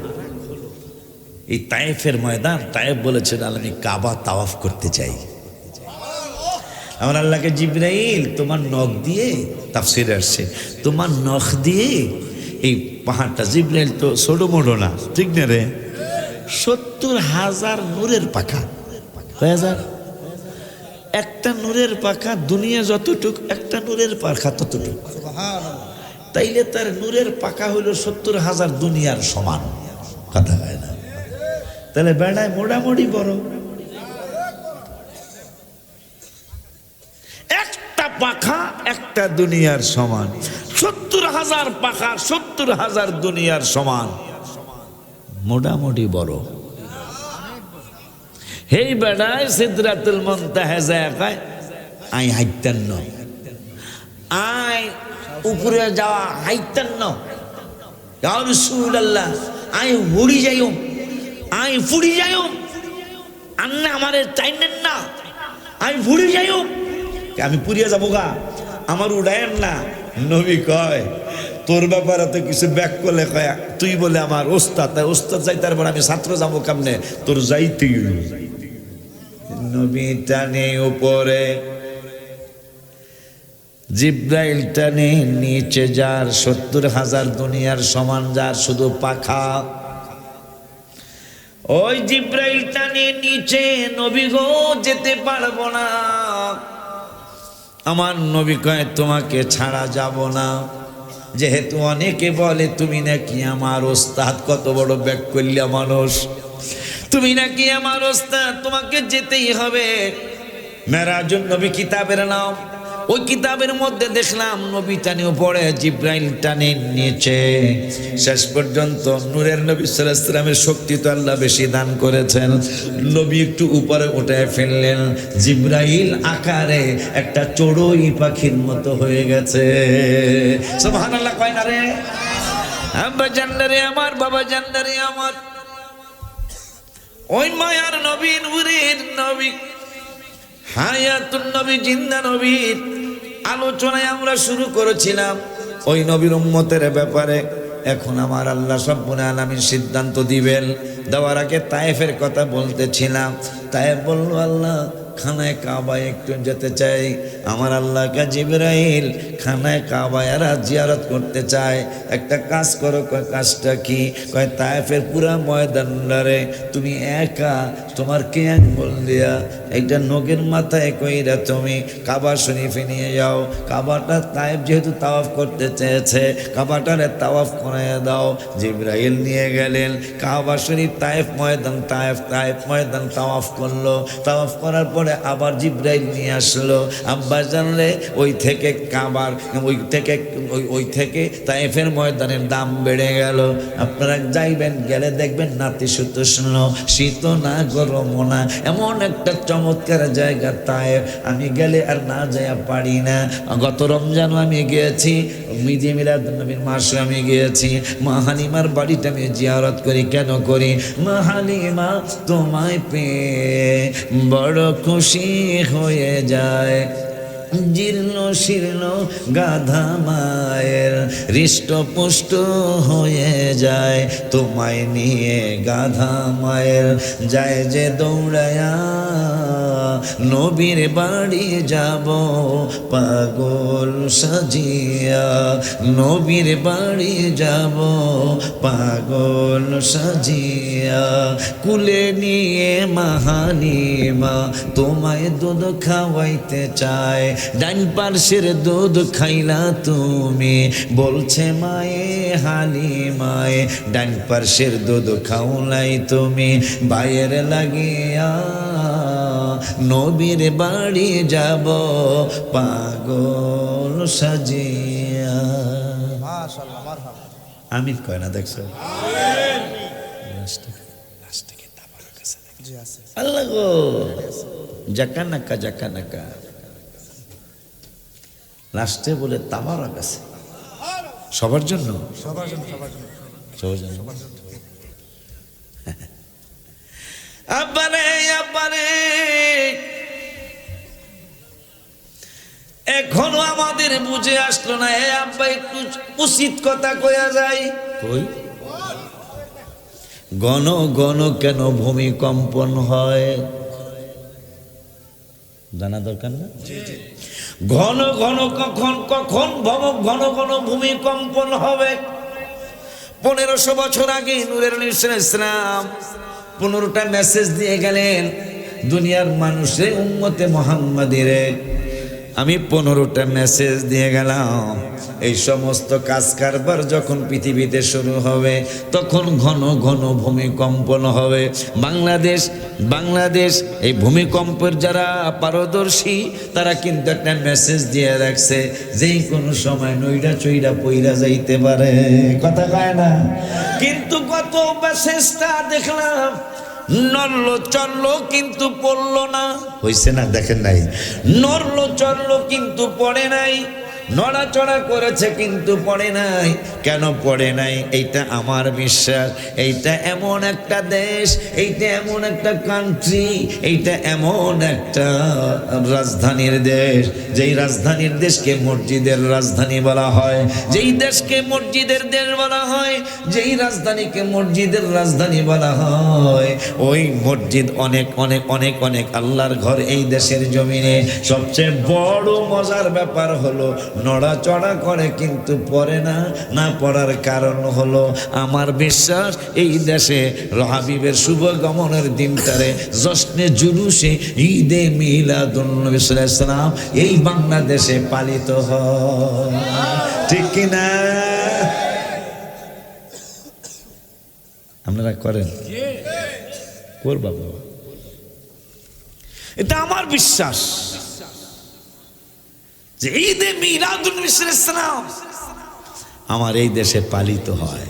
এই তায়েফের ময়দান। তায়েফ বলেছেন, আমি কাবা তাওয়াফ করতে চাই। আমার আল্লাহকে জিবরাইল, তোমার নখ দিয়ে, তাফসিরে আসছে, তোমার নখ দিয়ে এই পাহাড়টা, জিবরাইল তো ছোট মোটো না, ঠিক না রে? 70,000 নূরের পাখা, একটা নূরের পাখা দুনিয়া যতটুক, একটা নূরের পাখা ততটুক। তাইলে তার নূরের পাখা হইল 70,000 দুনিয়ার সমান। কথা হয় না? তাহলে বেড়ায় মোটামুটি বড়। একটা পাখা একটা দুনিয়ার সমান। 70,000 পাখা 70,000 দুনিয়ার সমান, মোটামুটি বড়। হেই বেড়ায় সিদরাতুল মুনতাহা যায়, আই হাইতেন ন, আই উপরে যাওয়া হাইতেন ন, ইয়া রাসূলুল্লাহ আই উড়ি যাইও, আই ফুড়ি যাইও, আন্না আমারে চাইনেন না, আই ফুড়ি যাইও। আমি পুড়িয়া যাবো গা, আমার উড়ায়েন না। নবী কয়, তোর ব্যাপারে তো কিছু ব্যাক করলে কয়, তুই বলে আমার ওস্তাদ, তাই ওস্তাদ যাই, তারপর আমি ছাত্র যাবো কেমনে? তোর যাইতেই নবী টানে উপরে, জিব্রাইল টানে নিচে, যার 70,000 দুনিয়ার সমান, যার শুধু পাখা। ওই জিব্রাইল টানে নিচে, নবী গো যেতে পারবো না। আমার নবী কয়, তোমাকে ছাড়া যাব না। যেহেতু অনেকে বলে তুমি নাকি আমার ওস্তাদ, কত বড় ব্যাক করলে মানুষ, তুমি নাকি আমার ওস্তাদ, তোমাকে যেতেই হবে। মেরাজুন নবী কিতাবের নাম, ওই কিতাবের মধ্যে দেখলাম নবী টানেও পড়ে, জিব্রাইল টানে নিয়েছে। শেষ পর্যন্ত নূরের নবী সাল্লাল্লাহু আলাইহি ওয়াসাল্লামের শক্তি তো আল্লাহ বেশি দান করেছেন, নবী একটু উপরে উঠে ফেললেন, জিব্রাইল আকারে একটা চড়ুই পাখির মতো হয়ে গেছে। সুবহানাল্লাহ কয় না রে? আব্বা জান্নারে আমার, বাবা জান্নারে আমার, ওই মায়ার নবী, নূরের নবী, হায়াতুন নবী, জিন্দা নবীর আলোচনায় আমরা শুরু করেছিলাম ওই নবীর উম্মতের ব্যাপারে। এখন আমার আল্লাহ রাব্বুল আলামিন সিদ্ধান্ত দিবেন। দেওয়ার আগে তায়েফের কথা বলতেছিলাম। তায়েফ বলল, আল্লাহ খানায় কাবায় একটু যেতে চাই। আমার আল্লাহকে জিবরাইল খানায় কাবায় আর জিয়ারত করতে চায়। একটা কাজ করো। কয় কাজটা কি? কয় তায়েফের পুরা ময়দানটারে তুমি একা তোমার কে আঙ্গুল দিয়া একটা নগের মাথায় কইরা তুমি কাবা শরীফে নিয়ে যাও। কাবাটা তায়েফ যেহেতু তাওয়াফ করতে চেয়েছে, কাবাটারে তাওয়াফ করে দাও। জিবরাইল নিয়ে গেলেন কাবা শরীফ, তায়েফ ময়দান, তায়েফ ময়দান তাওয়াফ করলো। তাওয়াফ করার পরে আবার জিবরাইল নিয়ে আসলো। আব্বা জানলে ওই থেকে কাবার, ওই থেকে তায়েফের ময়দানের দাম বেড়ে গেল। আপনারা যাইবেন, গেলে দেখবেন নাতিশীতোষ্ণ, শীত না গরম না, এমন একটা চমৎকার জায়গা তায়েফ। আমি গেলে আর না যাইয়া পারি না। গত রমজানও আমি গিয়েছি, ঈদে মিলাদুন্নবীর মাসে আমি গিয়েছি। মা হালিমার বাড়িটা আমি জিয়ারত করি। কেন করি? মা হালিমা তোমায় পেয়ে বড় খুশি হয়ে যায়। জীর্ণ শীর্ণ গাধা মায়ের হৃষ্টপুষ্ট হয়ে যায়। তোমায় নিয়ে গাধা মায়ের যায় যে দৌড়ায়া, নবীর বাড়ি যাব পাগল সাজিয়া, নবীর বাড়ি যাব পাগল সাজিয়া। কুলে নিয়ে মাহালিমা তোমায় দুধ খাওয়াইতে চায়। ডান পার্শ্বের দুধ খাইলা তুমি, বলছে মায়ে হালিমায়ে। ডান পার্শ্বের দুধ খাওলাই তুমি ভাইয়ের লাগিয়া, নবীর বাড়ি যাব পাগল সাজিয়া। মাশাআল্লাহ, মারহাবা। আমিন কয় না? দেখছো জি আছে। আল্লাহ গো, জাকানাকা জাকানাকা লাস্টে বলে তাবারক আছে। সবার জন্য, সবার জন্য, সবার জন্য, সবার জন্য। আব্বারে আব্বারে, এখনো আমাদের বুঝে আসলো না। এ আব্বা, একটু উচিত কথা কয়া যায়। কই? ঘন ঘন কেন ভূমিকম্পন হয় জানা দরকার না? ঘন ঘন কখন কখন ঘন ঘন ভূমিকম্পন হবে। 1500 বছর আগে নূরের নবী সাল্লাল্লাহু আলাইহি ওয়াসাল্লাম 15টা মেসেজ দিয়ে গেলেন দুনিয়ার মানুষের উম্মতে মুহাম্মাদিরে। আমি 15টা মেসেজ দিয়ে গেলাম। এই সমস্ত কাজ কারবার যখন পৃথিবীতে শুরু হবে, তখন ঘন ঘন ভূমিকম্পন হবে। বাংলাদেশ এই ভূমিকম্পের যারা পারদর্শী, তারা কিন্তু একটা মেসেজ দিয়ে রাখছে, যেই কোনো সময় নইরা চইরা পইরা যাইতে পারে। কথা কয় না? কিন্তু কত মেসেজটা দেখলাম নড়লো চড়লো কিন্তু পড়লো না। হইছে না? দেখেন নাই? নড়লো চড়লো কিন্তু পড়ে নাই, নড়াচড়া করেছে কিন্তু পড়ে নাই। কেন পড়ে নাই? এইটা আমার বিশ্বাস। এইটা এমন একটা দেশ, এইটা এমন একটা কান্ট্রি, এইটা এমন একটা রাজধানীর দেশ, যেই রাজধানীর দেশকে মসজিদের রাজধানী বলা হয়, যেই দেশকে মসজিদের দেশ বলা হয়, যেই রাজধানীকে মসজিদের রাজধানী বলা হয়। ওই মসজিদ অনেক অনেক অনেক অনেক আল্লাহর ঘর এই দেশের জমিনে। সবচেয়ে বড় মজার ব্যাপার হলো নড়াচড়া করে কিন্তু পড়ে না। না পড়ার কারণ হলো আমার বিশ্বাস এই দেশে হাবিবের শুভ গমনের দিনটারে জশ্নে জুলুসে ঈদে মিলাদুন্নবী সাল্লাল্লাহু আলাইহি ওয়াসাল্লাম এই বাংলাদেশে পালিত হয়। ঠিক কিনা? আপনারা করেন? করবা বাবা, এটা আমার বিশ্বাস যে ঈদে মিলাদুন নবী সাল্লাল্লাহু আলাইহি ওয়াসাল্লাম আমার এই দেশে পালিত হয়।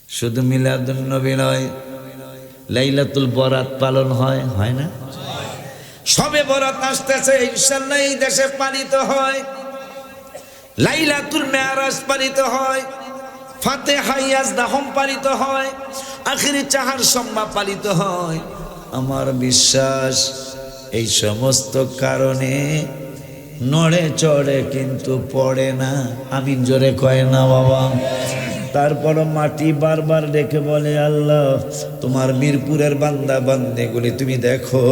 শুধু মিলাদুন নবী নয়, লাইলাতুল বরাত পালন হয়, হয় না? সবে বরাত আসতেছে, ইনশাআল্লাহ এই দেশে পালিত হয়। লাইলাতুল মেরাজ পালিত হয়, ফাতিহা ইয়াজদাহম পালিত হয়, আখিরি চাহার সম্মা পালিত হয়। আমার বিশ্বাস এই সমস্ত কারণে নড়ে চড়ে কিন্তু পড়ে না। আমি জোরে কয় না বাবা। তারপরও মাটি বারবার ডেকে বলে, আল্লাহ তোমার মিরপুরের বান্দা বান্দেগুলি তুমি দেখো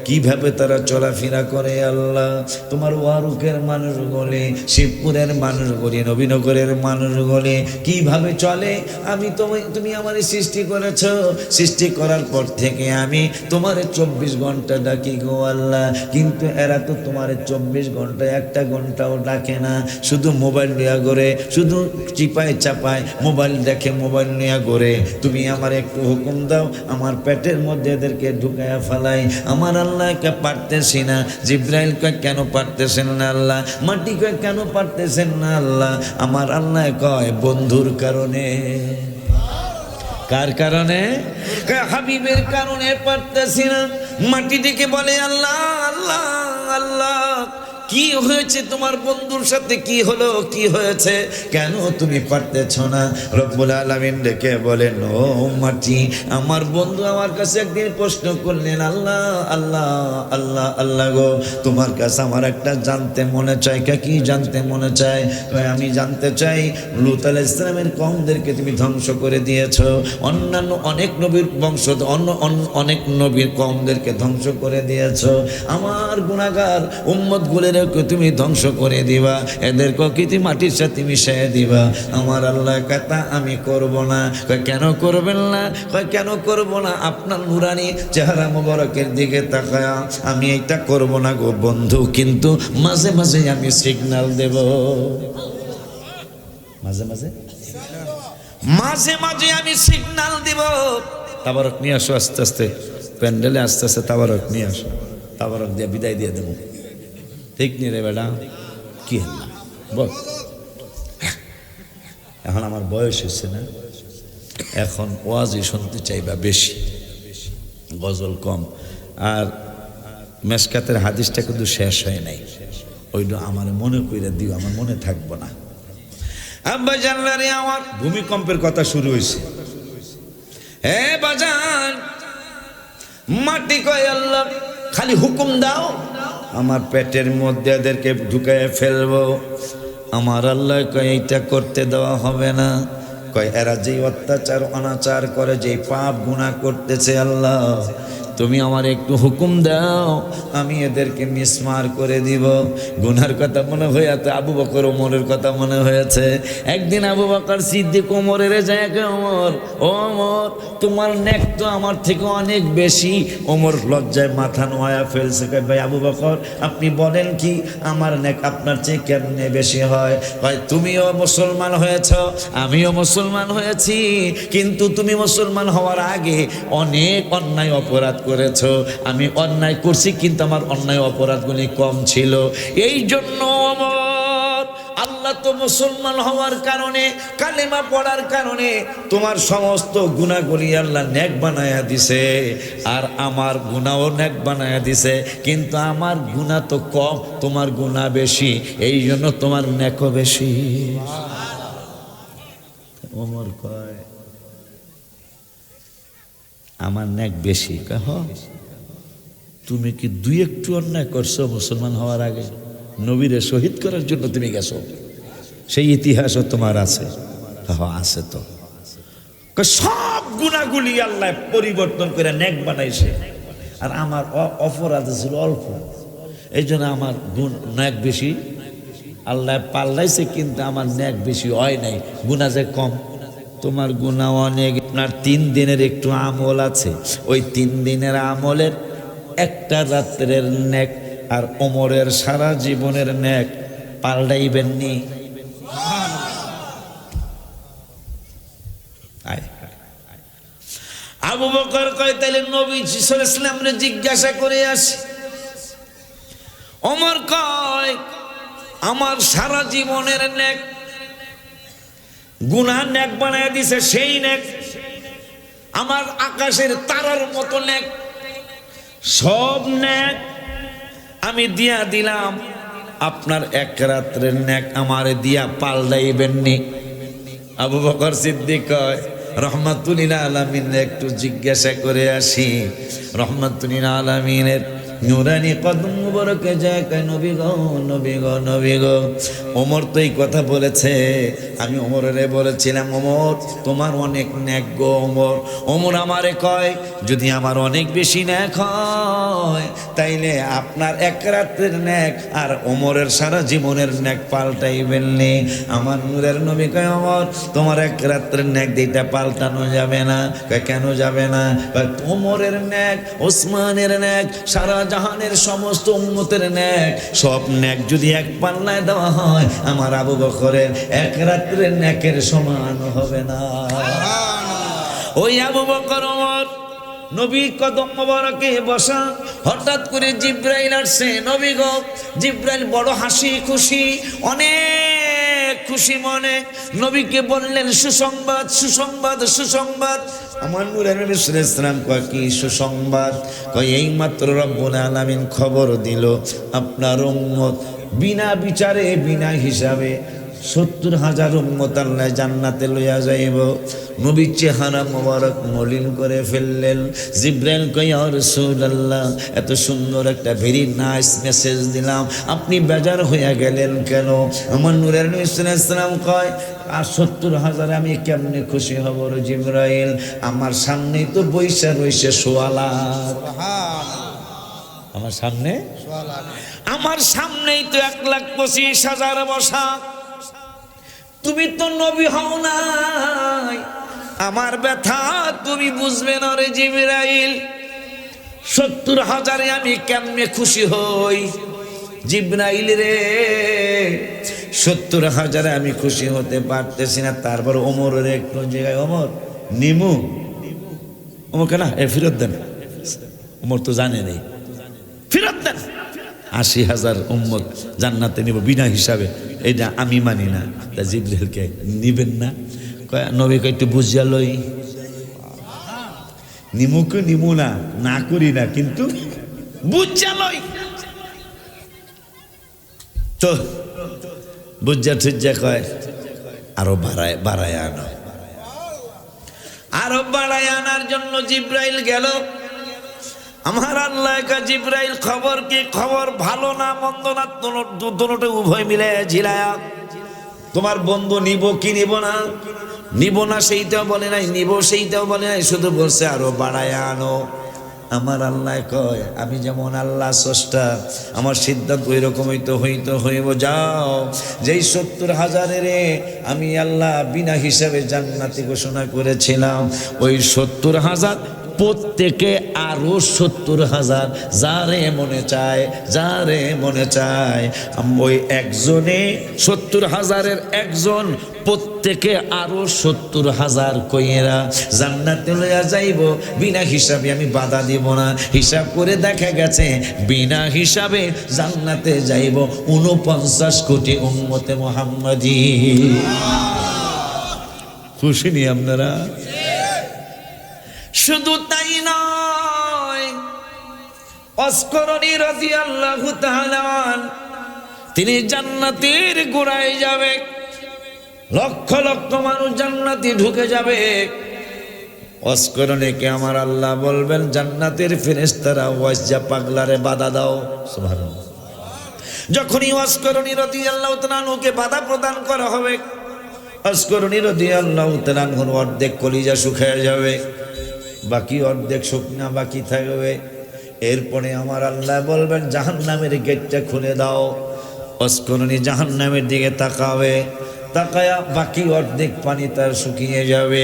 কিভাবে তারা চলাফেরা করে। আল্লাহ তোমার ওয়ারুকের মানুষগুলি, শিবপুরের মানুষগুলি, নবীনগরের মানুষগুলি কিভাবে চলে। আমি তুমি আমার সৃষ্টি করেছ, সৃষ্টি করার পর থেকে আমি তোমার 24 ঘন্টা ডাকি গো আল্লাহ, কিন্তু এরা তো তোমার 24 ঘন্টা একটা ঘন্টাও ডাকে না। শুধু মোবাইল নেওয়া করে, শুধু চিপায় চাপায় মোবাইল দেখে, মোবাইল নেওয়া করে। তুমি আমার একটু হুকুম দাও, আমার পেটের মধ্যে এদেরকে ঢুকায়া ফেলাই। আমার আল্লাহকে পারতেছি না। জিব্রাইল কয় কেন পারতেছেন না আল্লাহ? মাটি কয় কেন পারতেছেন না আল্লাহ? আমার আল্লাহ কয় বন্ধুর কারণে। কার কারণে? হাবিবের কারণে পারতেছি না। মাটি ডেকে বলে, আল্লাহ আল্লাহ আল্লাহ কি হয়েছে তোমার বন্ধুর সাথে? কি হলো, কি হয়েছে, কেন তুমি পারতেছ না? রব্বুল আলামিন ডেকে বলেন, ও মাটি, আমার বন্ধু আমার কাছে একদিন প্রশ্ন করলেন, আল্লাহ আল্লাহ আল্লাহ আল্লাহ গো, তোমার কাছে আমার একটা জানতে মনে চায়। কি জানতে মনে চায়? আমি জানতে চাই লূত আলাইহিস সালামের কওমদেরকে তুমি ধ্বংস করে দিয়েছ, অন্যান্য অনেক নবীর বংশ, অনেক নবীর কওমদেরকে ধ্বংস করে দিয়েছ। আমার গুনাহগার উম্মতগুলোর তুমি ধ্বংস করে দিবা, এদেরকে কি তুমি মাটির সাথে মিশিয়ে দিবা। আমার আল্লাহ কথা আমি করব না। কেন করবেন না? কেন করব না? আপনার নুরানি চেহারা মোবারকের দিকে তাকায়া আমি এইটা করব না গো বন্ধু, কিন্তু মাঝে মাঝে আমি সিগন্যাল দেব। মাঝে মাঝে মাঝে মাঝে আমি সিগন্যাল দিব। তাবারক নিয়ে আসো, আস্তে আস্তে প্যান্ডেলে আস্তে আস্তে তাবারক নিয়ে আসো। তাবারক দিয়ে বিদায় দিয়ে দেবো। ঠিক নি রে বেটা? কি হল বল? এখন আমার বয়স হয়েছে না, এখন ওয়াজই শুনতে চাইবা বেশি, গজল কম। আর মেশকাতের হাদিসটা কিন্তু শেষ হয় নাই, ওইটা আমার মনে কইরা দিও, আমার মনে থাকবো না। আব্বা জানলারে আমার ভূমিকম্পের কথা শুরু হয়েছে। হে বাজান, মাটি কয় আল্লাহ খালি হুকুম দাও, আমার পেটের মধ্যে এদেরকে ঢুকায় ফেলবো। আমার আল্লাহ কয় এইটা করতে দেওয়া হবে না। কয় এরা যেই অত্যাচার অনাচার করে, যেই পাপ গুনাহ করতেছে, আল্লাহ তুমি আমার একটু হুকুম দাও, আমি এদেরকে মিসমার করে দিব। গুনার কথা মনে হয়ে তো আবু বকর ওমরের কথা মনে হয়েছে। একদিন আবু বকর সিদ্দিক ওমরের যায়, ওমর ও ওমর, তোমার নেক তো আমার থেকে অনেক বেশি। ওমর লজ্জায় মাথা নোয়া ফেলছে। ভাই আবু বকর, আপনি বলেন কি, আমার নেক আপনার চেয়ে কেমনে বেশি হয়? ভাই তুমিও মুসলমান হয়েছ, আমিও মুসলমান হয়েছি, কিন্তু তুমি মুসলমান হওয়ার আগে অনেক অন্যায় অপরাধ করেছ। আমি অন্যায় করছি, কিন্তু আমার অন্যায় অপরাধগুলি কম ছিল। এই জন্য আল্লাহ তো মুসলমান হওয়ার কারণে, কালেমা পড়ার কারণে তোমার সমস্ত গুনাহগুলি আল্লাহ নেক বানায়া দিছে, আর আমার গুনাহও নেক বানায়া দিছে। কিন্তু আমার গুনাহ তো কম, তোমার গুনাহ বেশি, এই জন্য তোমার নেকও বেশি। ওমর কয় আমার নেক বেশি। কহ তুমি কি দুই একটু অন্যায় করছো মুসলমান হওয়ার আগে? নবীরে শহীদ করার জন্য তুমি গেছো, সেই ইতিহাসও তোমার আছে। আছে তো। সব গুনাহগুলি আল্লাহ পরিবর্তন করে নেক বানাইছে, আর আমার অপরাধ ছিল অল্প, এই জন্য আমার নেক বেশি। আল্লাহ পাল্লাইছে, কিন্তু আমার নেক বেশি হয় নাই, গুনাহ যে কম। তোমার গুনাহ অনেক। আপনার 3 দিনের একটু আমল আছে, ওই 3 দিনের আমলের একটা রাত্রের নেক আর ওমরের সারা জীবনের নেক পাল্টাইবেননি। বকর কয় তাইলে নবী সাল্লাল্লাহু আলাইহি ওয়াসাল্লামকে জিজ্ঞাসা করে আসি। ওমর কয় আমার সারা জীবনের নেক গুনাহ নেক বানায় দিছে, সেই নেক আমার আকাশের তারার মতো নেক, সব নেক আমি দিয়া দিলাম, আপনার এক রাত্রের নেক আমারে দিয়া পাল্টাইবেন নি? আবু বকর সিদ্দিক কয় রহমাতুল আলামিন একটু জিজ্ঞাসা করে আসি। রহমাতুল আলামিনের নুরানি কদম মুবারকে যায় কয় নবী গো, নবী গো, নবী গো, ওমর তো এই কথা বলেছে। আমি ওমরে বলেছিলাম ওমর তোমার অনেক নেক গো ওমর। ওমর আমারে কয় যদি আমার অনেক বেশি নেক হয় তাইলে আপনার এক রাতের নেক আর ওমরের সারা জীবনের নেক পাল্টাইবেন নি? আমার নূরের নবী কয় ওমর তোমার এক রাতের নেক দিটা পাল্টানো যাবে না। কয় কেন যাবে না? কয় ওমরের নেক, ওসমানের নেক, সারা জাহানের সমস্ত উম্মতের নেক, সব নেক যদি এক পাল্লায় দেওয়া হয় আমার আবু বকরের এক রাত্রের নেকের সমান হবে না। ওই আবু বকর ওমর নবী কদম মোবারকে বসা, হঠাৎ করে জিব্রাইল আসছে। নবী গো, জিব্রাইল বড় হাসি খুশি, অনেক খুশি মনে নবীকে বললেন সুসংবাদ, সুসংবাদ, সুসংবাদ। আমার নূরের নবী সাল্লাল্লাহু আলাইহি ওয়াসাল্লাম কয় কি সুসংবাদ? কয় এই মাত্র রব্বুল আলামিন খবর দিল আপনার উম্মত বিনা বিচারে বিনা হিসাবে 70,000 উম্মত আল্লাহ জান্নাতে লইয়া যাইব। নবীর চেহারা মোবারক মলিন করে ফেললেন। জিব্রাইল কয় ইয়া রাসূলুল্লাহ এত সুন্দর একটা ভেরি নাইস মেসেজ দিলাম, আপনি বেজার হইয়া গেলেন কেন? আমার নূরের নবী সাল্লাল্লাহু আলাইহি ওয়াসাল্লাম কয় আর 70,000 আমি কেমনে খুশি হব রে জিব্রাইল? আমার সামনেই তো বৈশা রইছে সোয়ালা, আমার সামনে, আমার সামনেই তো 1,25,000 বসা। তুমি তো নবী হও নাই, আমার ব্যথা তুমি বুঝবে না রে জিবরাইল। 70,000 আমি কেমনে খুশি হই জিবরাইল রে? 70,000 আমি খুশি হতে পারতেছি না। তারপর ওমরের একটু জায়গায় ওমর নিমু, ওমর কেনা এ ফেরত দেন। ওমর তো জানে নেই, ফেরত দেন। 80,000 উম্মত জান্নাতে নিব বিনা হিসাবে, এটা আমি মানি না। তা জিবরাইলকে নিবেন না? নবী কয় একটু বুঝিয়া লই, নিমুকে নিমু না, না করি না, কিন্তু বুঝিয়া লই। তো বুঝা টুজ্জা কয় আরো বাড়ায় আনো। আরো বাড়ায় আনার জন্য জিবরাইল গেল। আমার আল্লাহ কা জিবরাইল খবর কি? খবর ভালো না মন্দ না, দুটোটা উভয় মিলে ঝিলায়া। তোমার বন্ধু নিব কি নিব না, নিব না সেইটাও বলে নাই, নিব সেইটাও বলে নাই, শুধু বলছে আরো বাড়ায় আনো। আমার আল্লাহ কয় আমি যেমন আল্লাহ স্রষ্টা, আমার সিদ্ধান্ত ওই রকমই তো হইব। যাও যেই 70,000 আমি আল্লাহ বিনা হিসাবে জান্নাতি ঘোষণা করেছিলাম, ওই 70,000 প্রত্যেকে আরো 70,000 যারে মনে চায়, যারে মনে চায় ওই একজনে 70,000-এর একজন প্রত্যেকে আরো 70,000 কইরা জান্নাতে লইয়া যাইব বিনা হিসাবে। আমি বাধা দিব না। হিসাব করে দেখা গেছে বিনা হিসাবে জান্নাতে যাইব 49 কোটি উম্মতে মুহাম্মাদি। খুশি নি আপনারা? শুধু তাই নয়, অস্করণী রাদিয়াল্লাহু তাআলা তিনি জান্নাতের গোড়ায় যাবে, লক্ষ লক্ষ মানুষ জান্নাতে ঢুকে যাবে। অস্করণীকে আমার আল্লাহ বলবেন জান্নাতের ফেরেশতারা ওয়াজ্জা পাগলারে বাধা দাও। সুবহানাল্লাহ। যখনই অস্করণী রাদিয়াল্লাহু তাআলা কে বাধা প্রদান করা হবে, অস্করণী রাদিয়াল্লাহু তাআলা অর্ধেক কলিজা শুকিয়ে যাবে, বাকি অর্ধেক শুকনা বাকি থাকবে। এরপরে আমার আল্লাহ বলবেন জাহান্নামের গেটটা খুলে দাও। অস্করণী জাহান্নামের দিকে তাকাবে, তাকায়া বাকি অর্ধেক পানি তার শুকিয়ে যাবে।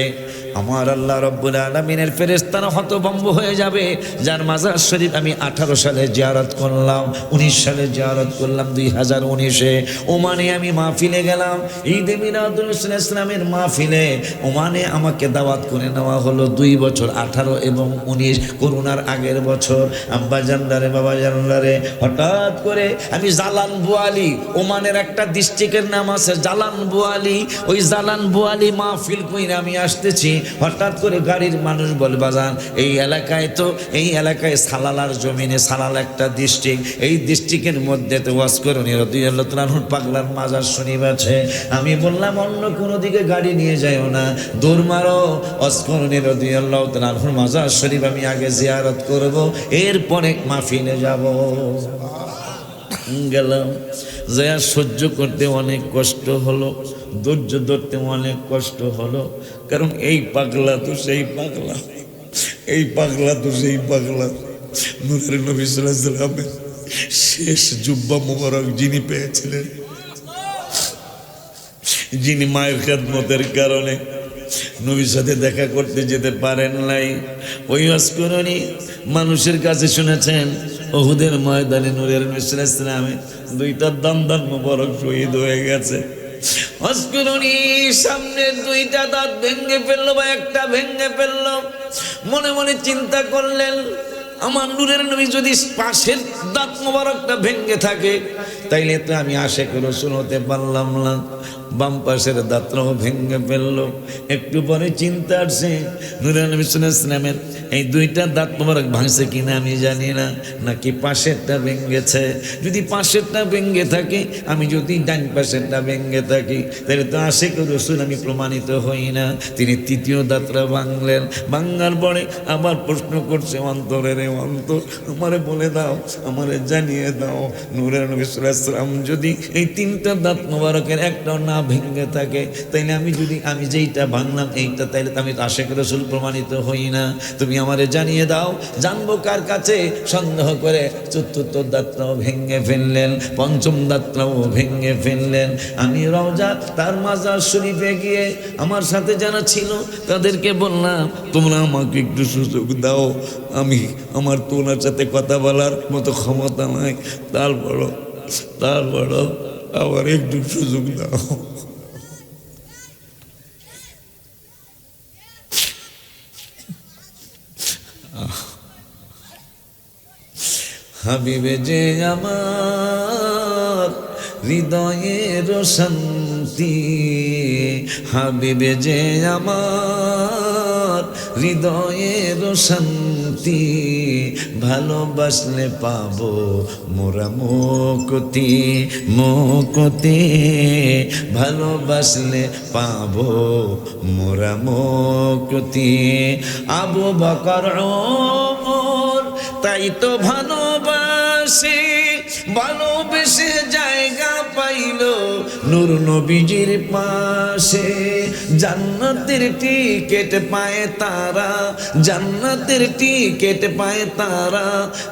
আমার আল্লাহ রব্বুল আলামিনের ফেরেশতারা হতভম্ব হয়ে যাবে। যার মাজার শরীফ আমি 18 সালে জিয়ারত করলাম, 19 সালে জিয়ারত করলাম, 2019-এ ওমানে আমি মাহফিলে গেলাম, ঈদে মিলাদুল ইসলামের মাহফিলে ওমানে আমাকে দাওয়াত করে নেওয়া হলো 2 বছর, 18 এবং 19 করোনার আগের বছর। আব্বা জানদারে, বাবা জানদারে, হঠাৎ করে আমি জালান বুয়ালি, ওমানের একটা ডিস্ট্রিক্টের নাম আছে জালান বুয়ালি, ওই জালান বুয়ালি মাহফিল কইরা আমি আসতেছি। হঠাৎ করে গাড়ির মানুষ বলে, বাজান এই এলাকায় সালালার জমিনে, সালাল একটা ডিস্ট্রিক্ট, এই ডিস্ট্রিক্টের মধ্যে তো ওয়াসকরণী রাদিয়াল্লাহু তাআলা আনহু পাগলার মাজার শরীফ আছে। আমি বললাম অন্য কোনো দিকে গাড়ি নিয়ে যাইও না, দৌড় মারো, ওয়াসকরণী রাদিয়াল্লাহু তাআলা আনহুর মাজার শরীফ আমি আগে জিয়ারত করব, এরপরে মাহফিলে যাব। গেলাম, যা সহ্য করতে অনেক কষ্ট হলো, ধৈর্য ধরতে অনেক কষ্ট হলো, কারণ এই পাগলা তো সেই পাগলা, এই পাগলা তো সেই পাগলা। নূরের নবী সাল্লাল্লাহু আলাইহি ওয়াসাল্লামের শেষ জুব্বা মোবারক যিনি পেয়েছিলেন, যিনি মায়ের খেদমতের কারণে নবীর সাথে দেখা করতে যেতে পারেন নাই, ওই ওয়াসকরণী মানুষের কাছে শুনেছেন উহুদের ময়দানে নূরের নবী সাল্লাল্লাহু আলাইহি ওয়াসাল্লামের 2টা দান মোবারক শহীদ হয়ে গেছে। ওয়াসকরণী সামনে 2টা দাঁত ভেঙে ফেললো বা একটা ভেঙে ফেললো। মনে মনে চিন্তা করলেন, আমার নূরের নবী যদি পাশের দাঁত মোবারকটা ভেঙে থাকে তাইলে তো আমি আশিক রাসূল হতে পারলাম না। বাম পাশের দাঁতটাও ভেঙে ফেললো। একটু পরে চিন্তা আসছে, নূরের নবী সাল্লাল্লাহু আলাইহি ওয়াসাল্লামের এই 2টা দাঁত মোবারক ভাঙছে কিনা আমি জানি না, নাকি পাশেরটা ভেঙেছে। যদি পাশেরটা ভেঙে থাকে, আমি যদি ডান পাশেরটা ভেঙে থাকি, তাহলে তো আশিক রাসূল আমি প্রমাণিত হই না। তিনি 3য় দাঁতটা ভাঙলেন। ভাঙার পরে আবার প্রশ্ন করছে, অন্তরের অন্তর আমারে বলে দাও, আমারে জানিয়ে দাও, নূরের নবী সাল্লাল্লাহু আলাইহি ওয়াসাল্লাম যদি এই 3টা দাঁত মোবারকের একটাও না ভেঙে থাকে, তাইলে আমি যেইটা ভাঙলাম এইটা, তাইলে তো আমি আশিক রাসূল প্রমাণিত হই না। তুমি আমারে জানিয়ে দাও, জানবো কার কাছে। সন্দেহ করে 4র্থ দাঁতটাও ভেঙে ফেললেন, 5ম দাঁতটাও ভেঙে ফেললেন। আমি রওজা তার মাজার শরীফে গিয়ে আমার সাথে যারা ছিল তাদেরকে বললাম, তোমরা আমাকে একটু সুযোগ দাও, আমি আমার তোমার সাথে কথা বলার মতো ক্ষমতা নাই, তারপর আবার একটু সুযোগ দাও। হাবিবে যে আমার হৃদয়ের শান্তি, হাবিবে যে আমার হৃদয়ের শান্তি, ভালোবাসলে পাবো মোরা মুক্তি, মুক্তি, ভালোবাসলে পাবো মোরা মুক্তি। আবু বকর ওমর তাই তো ভালোবাসে, ভালোবেসে জায়গা পাইল নূর নবীজির পাশে। জান্নাতের টিকেট পায় তারা, জান্নাতের টিকেট পায় তারা,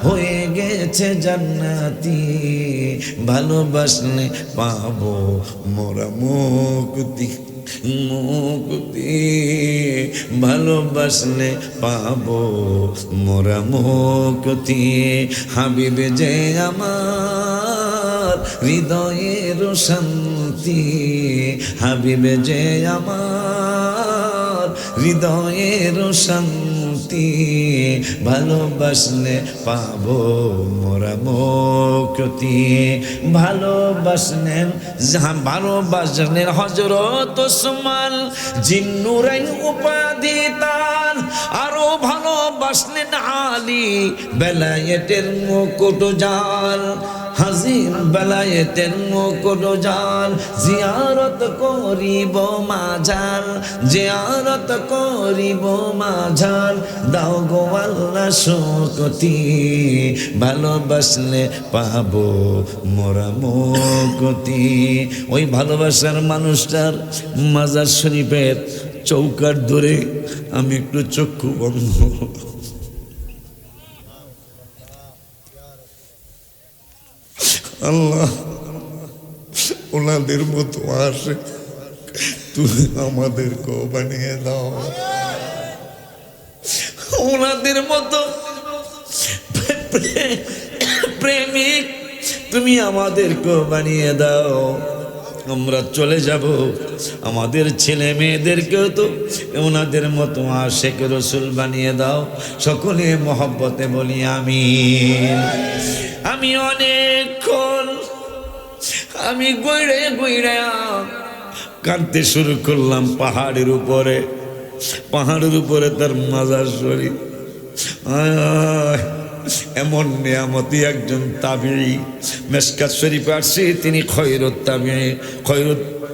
হয়ে গেছে জান্নাতি, ভালোবাসলে পাবো মোরা মুক্তি, মুক্তি, ভালোবাসলে পাবো মোরা মুক্তি। হাবিবে যে আমার হৃদয়ের শান্তি, হাবিবে যে আমার হৃদয়ের শান্তি, ভালোবাসলে পাবো মোরা মুক্তি। ভালোবাসলেন হযরত ওসমান জিন্নুরাইন উপাধি তার, আরো ভালোবাসলেন আলী বেলায়েতের মুকুট জাল, হাজির বেলায়েতের মুকুট জাল। জিয়ারত করিব মাজার, জিয়ারত করিব মাজার, দাও গো আল্লাহ শক্তি, ভালোবাসলে পাবো মোরা মুক্তি। ওই ভালোবাসার মানুষটার মাজার শরীফের চৌকাঠ ধরে আমি একটু চক্ষু বন্ধ, আল্লাহ ওনাদের মতো আসে তুমি আমাদেরকেও বানিয়ে দাও ওনাদের মতো প্রেমিক, তুমি আমাদেরকেও বানিয়ে দাও। আমরা চলে যাব, আমাদের ছেলে মেয়েদেরকেও তো ওনাদের মতো আশেক রসুল বানিয়ে দাও। সকলে মহব্বতে বলি আমিন। আমি অনেকক্ষণ আমি গইড়ে গইড়ে কাঁদতে শুরু করলাম। পাহাড়ের উপরে তার মাজার শরীফ। এমন নিয়ামতি একজন তাবিঈ মেশকাত শরীফ আসছে, তিনি খয়রুত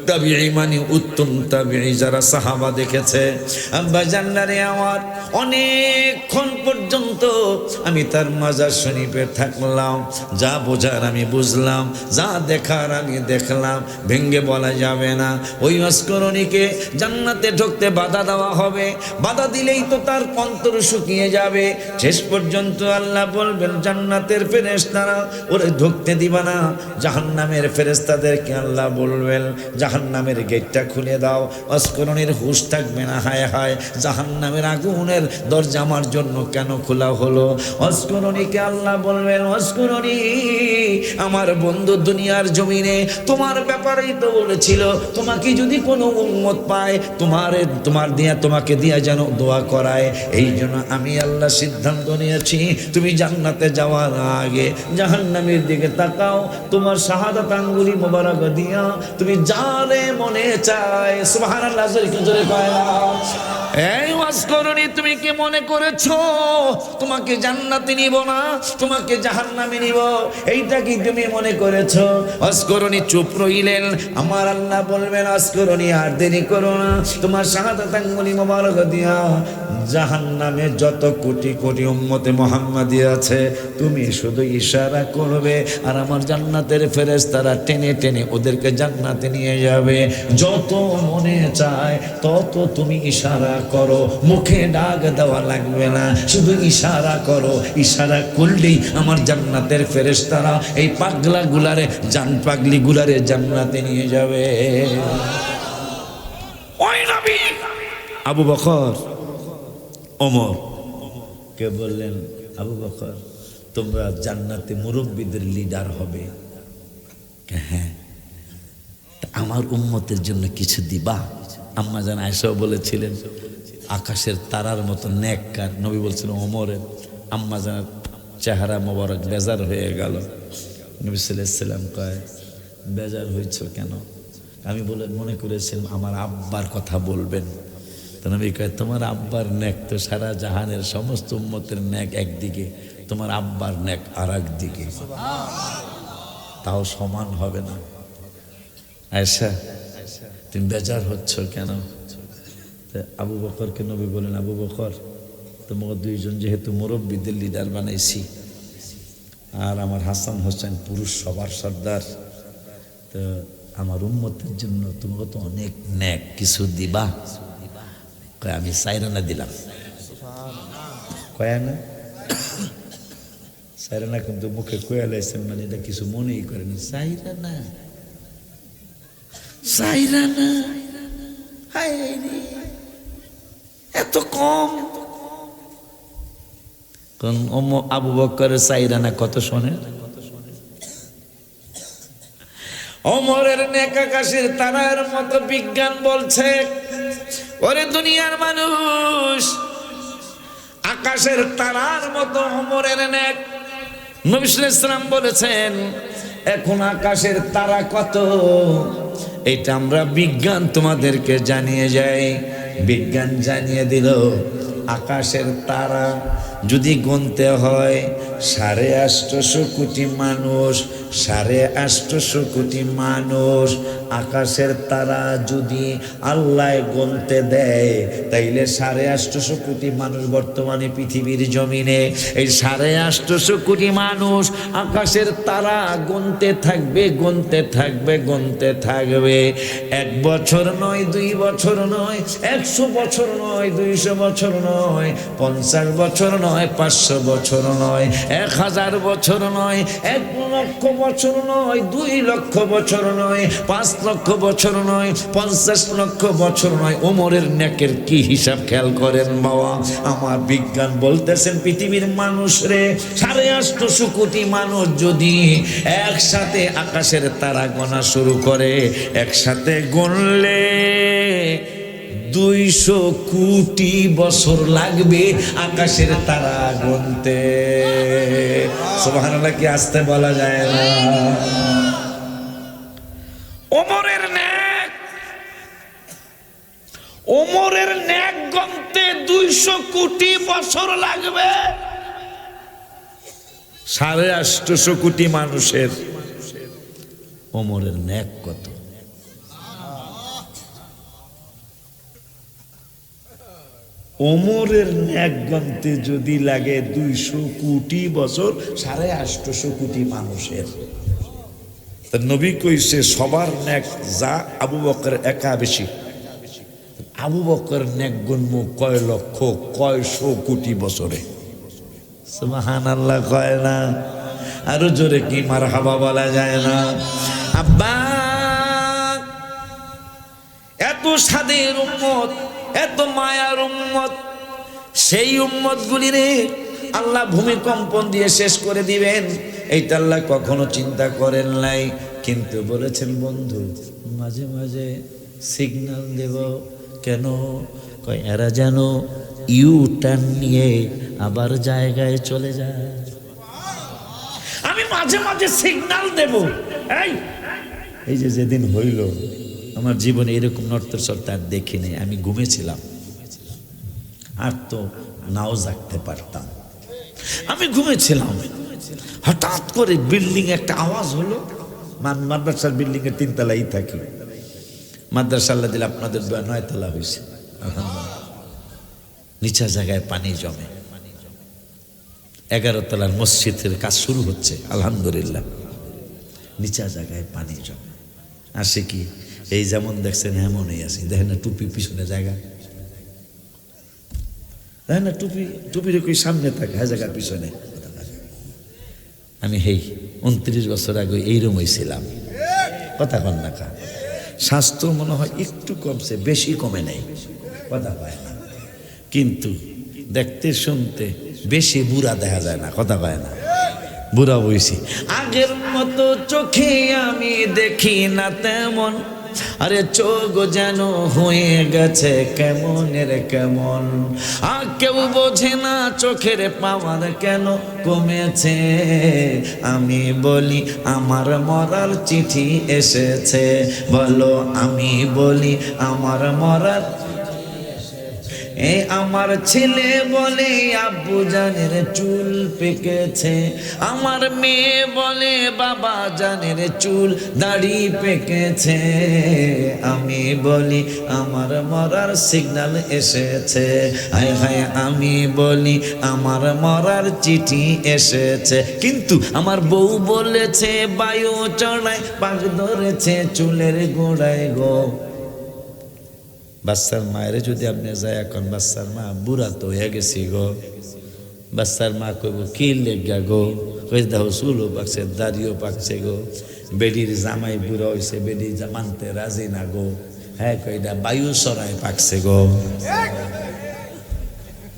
তাবিঈ মানে উত্তম তাবিঈ, যারা সাহাবা দেখেছে। আব্বা জান্নারে আমার অনেকক্ষণ পর্যন্ত আমি তার মাজার শরীফে থাকলাম। যা বোঝার আমি বুঝলাম, যা দেখার আমি দেখলাম, ভেঙ্গে বলা যাবে না। ওই অস্করণীকে জান্নাতে ঢুকতে বাধা দেওয়া হবে, বাধা দিলেই তো তার অন্তর শুকিয়ে যাবে। শেষ পর্যন্ত আল্লাহ বলবেন জান্নাতের ফেরেশতারা ওরে ঢুকতে দিবা না। জাহান্নামের ফেরেশতাদেরকে আল্লাহ বলবেন জাহান্নামের গেটটা খুলে দাও। অস্করণীর হুঁশ থাকবে না, হায় হায় জাহান্নামের আগুনের দরজা আমার জন্য কেন খোলা হলো। অস্করণীকে আল্লাহ বলবেন অস্করণী, আমার বন্ধু দুনিয়ার জমিনে তোমার ব্যাপারেই তো বলেছিল, তোমাকে যদি কোনো উম্মত পায় তোমাকে দিয়া যেন দোয়া করায়। এই জন্য আমি আল্লাহ সিদ্ধান্ত নিয়েছি তুমি জান্নাতে যাওয়ার আগে জাহান্নামের দিকে তাকাও, তোমার শাহাদাত আঙ্গুলি মোবারক দিয়া তুমি যারে মনে চায় সুবহানাল্লাহ জোরে কয় না। এই ওয়াজকরণী, তুমি কি মনে করেছো তোমাকে জান্নাতে নিব না, তোমাকে জাহান্নামে নিব? এইটা কি তুমি মনে করেছো? ওয়াজকরণী চুপ রইলেন। আমার আল্লাহ বলবেন ওয়াজকরণী আর দেরি করো না, তোমার শাহাদাত আঙ্গুলি মোবারক দিয়া জাহান্নামে যত কোটি কোটি উম্মতে মুহাম্মাদি আছে তুমি শুধু ইশারা করবে, আর আমার জান্নাতের ফেরেশতারা টেনে টেনে ওদেরকে জান্নাতে নিয়ে যাবে। যত মনে চায় তত তুমি ইশারা করো, মুখে ডাক দেওয়া লাগবে না, শুধু ইশারা করো। ইশারা করলেই আমার জান্নাতের ফেরেশতারা এই পাগলা গুলারে পাগলি গুলারে জান্নাতে নিয়ে যাবে। ওই নবী আবু বকর ওমর কে বললেন আবু বকর তোমরা জান্নাতে মুরব্বীদের লিডার হবে। হ্যাঁ, আমার উম্মতের জন্য কিছু দিবা? আম্মা জান আয়েশাও বলেছিলেন আকাশের তারার মতো নেককার নবী বলছিলেন ওমরের। আম্মা জানের চেহারা মোবারক বেজার হয়ে গেল। নবী সাল্লাল্লাহু আলাইহি ওয়াসাল্লাম কয় বেজার হয়েছ কেন? আমি মনে করেছিলাম আমার আব্বার কথা বলবেন। তো নবী কয় তোমার আব্বার নেক তো সারা জাহানের সমস্ত উম্মতের নেক একদিকে, তোমার আব্বার নেক আর একদিকে, তাও সমান হবে না। আয়েশা তুমি বেজার হচ্ছ কেন? আবু বকরকে নবী বলেন আবু বকর তোমাকে দুইজন যেহেতু মুরব্বীদের লিডার বানাইছি, আর আমার হাসান হোসেন পুরুষ সবার সর্দার, তো আমার উম্মতের জন্য তোমাকে তো অনেক নেক কিছু দিবা। কয় আমি সাইরানা দিলাম। কয়া না সাইরানা কিন্তু মুখে কয়া লাইছেন, মানে এটা কিছু মনেই করেন। সাইরানা সাইরানা হায় রে এত কম। কোন আবু বকরের সাইরানা কত শোনে? ওমরের নেক আকাশের তারার মতো। বিজ্ঞান বলছে ওরে দুনিয়ার মানুষ, আকাশের তারার মতো ওমরের নেক। নবী সাল্লাল্লাহু আলাইহি ওয়াসাল্লাম বলেছেন এখন আকাশের তারা কত এটা আমরা বিজ্ঞান তোমাদেরকে জানিয়ে যাই। বিজ্ঞান জানিয়ে দিল আকাশের তারা যদি গুনতে হয় 850 কোটি মানুষ, 850 কোটি মানুষ। আকাশের তারা যদি আল্লাহ গুনতে দেয় তাইলে 850 কোটি মানুষ বর্তমানে পৃথিবীর জমিনে। এই 850 কোটি মানুষ আকাশের তারা গুনতে থাকবে, গুনতে থাকবে, গুনতে থাকবে। 1 বছর নয়, 2 বছর নয়, 100 বছর নয়, 200 বছর নয়, 50 বছর নয়, 500 বছর নয়, 1000 বছর নয়, 1 লক্ষ বছর নয়, 2 লক্ষ বছর নয়, 5 লক্ষ বছর নয়, 50 লক্ষ বছর নয়, ওমরের নেকের কি হিসাব খেয়াল করেন বাবা। আমার বিজ্ঞান বলতেছেন পৃথিবীর মানুষ রে 850 কোটি মানুষ যদি একসাথে আকাশের তারা গোনা শুরু করে, একসাথে গুনলে 200 কোটি বছর লাগবে আকাশের তারা গুনতে। সুবহানাল্লাহ, কি আসতে বলা যায় না? ওমরের নেক গুনতে 200 কোটি বছর লাগবে। 850 কোটি মানুষের ওমরের নেক কত? ওমরের নেক গুনতে যদি লাগে 200 কোটি বছর, 850 কোটি মানুষের। তা নবী কইছে সবার নেক যা, আবু বকর একা বেশি। আবু বকর নেক গুনব কয় লক্ষ, কয়শো কোটি বছরে। সুবহানাল্লাহ কয় না? আরো জোরে কি মারহাবা বলা যায় না? আব্বা, এত সাদের উম্মত, এত মায়ার উম্মত, সেই উম্মত গুলিরে আল্লাহ ভূমিকম্পন দিয়ে শেষ করে দিবেন, এইটা আল্লাহ কখনো চিন্তা করেন নাই। কিন্তু বলেছেন বন্ধু মাঝে মাঝে সিগন্যাল দেব। কেন? কয় এরা যেন ইউ টার্ন নিয়ে আবার জায়গায় চলে যায়। আমি মাঝে মাঝে সিগন্যাল দেব। এই যে যেদিন হইল, আমার জীবনে এরকম নর্তর তার দেখিনি। আমি ঘুমেছিলাম, আর তো নাও জাগতে পারতাম। আমি ঘুমেছিলাম, হঠাৎ করে বিল্ডিং একটা আওয়াজ হলো। মাদ্রাসার বিল্ডিং এর 3 তলায় থাকি। মাদ্রাসা আল্লাহ দিলে আপনাদের 9 তলা হয়েছে। নিচা জায়গায় পানি জমে। 11 তলার মসজিদের কাজ শুরু হচ্ছে, আলহামদুলিল্লাহ। নিচা জায়গায় পানি জমে। আসে কি, এই যেমন দেখছেন এমনই আছে। দেখেন না টুপি পিছনে জায়গা, দেখেন না টুপির কই সামনে থাকে, হ্যাঁ জায়গার পিছনে। আমি 29 বছর আগে এইরকম ছিলাম। কথা কন না কা? স্বাস্থ্য মনে হয় একটু কমছে, বেশি কমে নাই, কথা পায় না। কিন্তু দেখতে শুনতে বেশি বুড়া দেখা যায় না, কথা পায় না। বুড়া বইছি। আগের মতো চোখে আমি দেখি না তেমন, আরে চোখ যেন হয়ে গেছে কেমনের কেমন। আর কেউ বোঝে না চোখের পাওয়ার কেন কমেছে। আমি বলি আমার মরার চিঠি এসেছে, বলো আমি বলি আমার মরার। আমার ছেলে বলে আব্বু জানের চুল পেকেছে, আমার মেয়ে বলে বাবা জানের চুল দাড়ি পেকেছে। আমি বলি আমার মরার সিগন্যাল এসেছে, হায় হায় আমি বলি আমার মরার চিঠি এসেছে। কিন্তু আমার বউ বলেছে বায়ু চড়ায় পাক ধরেছে চুলের গোড়ায় গো। বাচ্চার মায়ের যদি আপনি যায় এখন, বাচ্চার মা বুড়া তো হয়ে গেছি গো। বাচ্চার মা কইব কি লেগা গো? কই দেখো চুলও পাকছে, দাড়িও পাকছে গো। বেডির জামাই বুড়া হয়েছে, বেডি মানতে রাজি না গো। হ্যাঁ কইটা বায়ু সরাই পাকছে গো।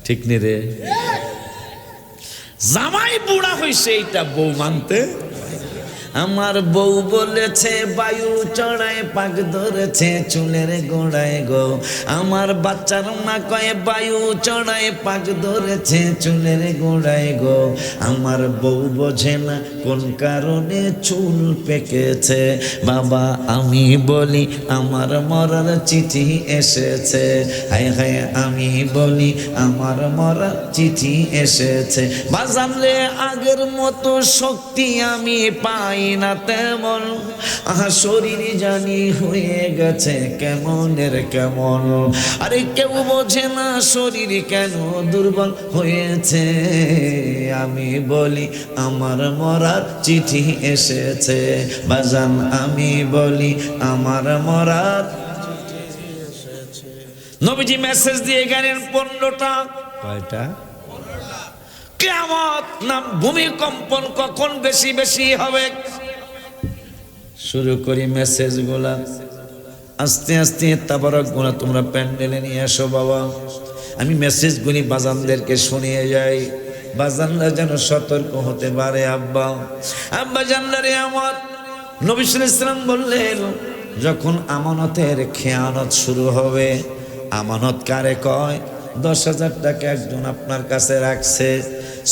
ঠিক নি রে? জামাই বুড়া হয়েছে, এইটা বউ মানতে। আমার বউ বলেছে বায়ু চড়ায় পাক ধরেছে চুলের গোড়ায় গো। আমার বাচ্চার মা কয়ে বায়ু চড়ায় পাক ধরেছে চুলের গোড়ায় গো। আমার বউ বোঝে না কোন কারণে চুল পেকেছে। বাবা আমি বলি আমার মরার চিঠি এসেছে, হায় হায় আমি বলি আমার মরার চিঠি এসেছে। বাজানলে আগের মতো শক্তি আমি পাই না তেমন, আহা শরীর জানি হয়ে গেছে কেমনের কেমন। আরে কেউ বোঝে না শরীর কেন দুর্বল হয়েছে। আমি বলি আমার মরার চিঠি এসেছে, বাজান আমি বলি আমার মরার। নবীজি মেসেজ দিয়ে গেলেন 15টা। কয়টা? কিয়ামত না ভূমিকম্পন কখন বেশি বেশি হবে? শুরু করি মেসেজগুলা। আস্তে আস্তে তাবারকগুলা তোমরা প্যান্ডেলে নিয়ে আসো বাবা। আমি মেসেজগুলি বাজানদেরকে শুনিয়ে যাই, বাজানরা যেন সতর্ক হতে পারে। আব্বা আব্বা জানলারে আমার নবী সাল্লাল্লাহু আলাইহি ওয়াসাল্লাম বললেন, যখন আমানতের খেয়ানত শুরু হবে, আমানত কারে কয়? 10,000 টাকা একজন আপনার কাছে রাখছে,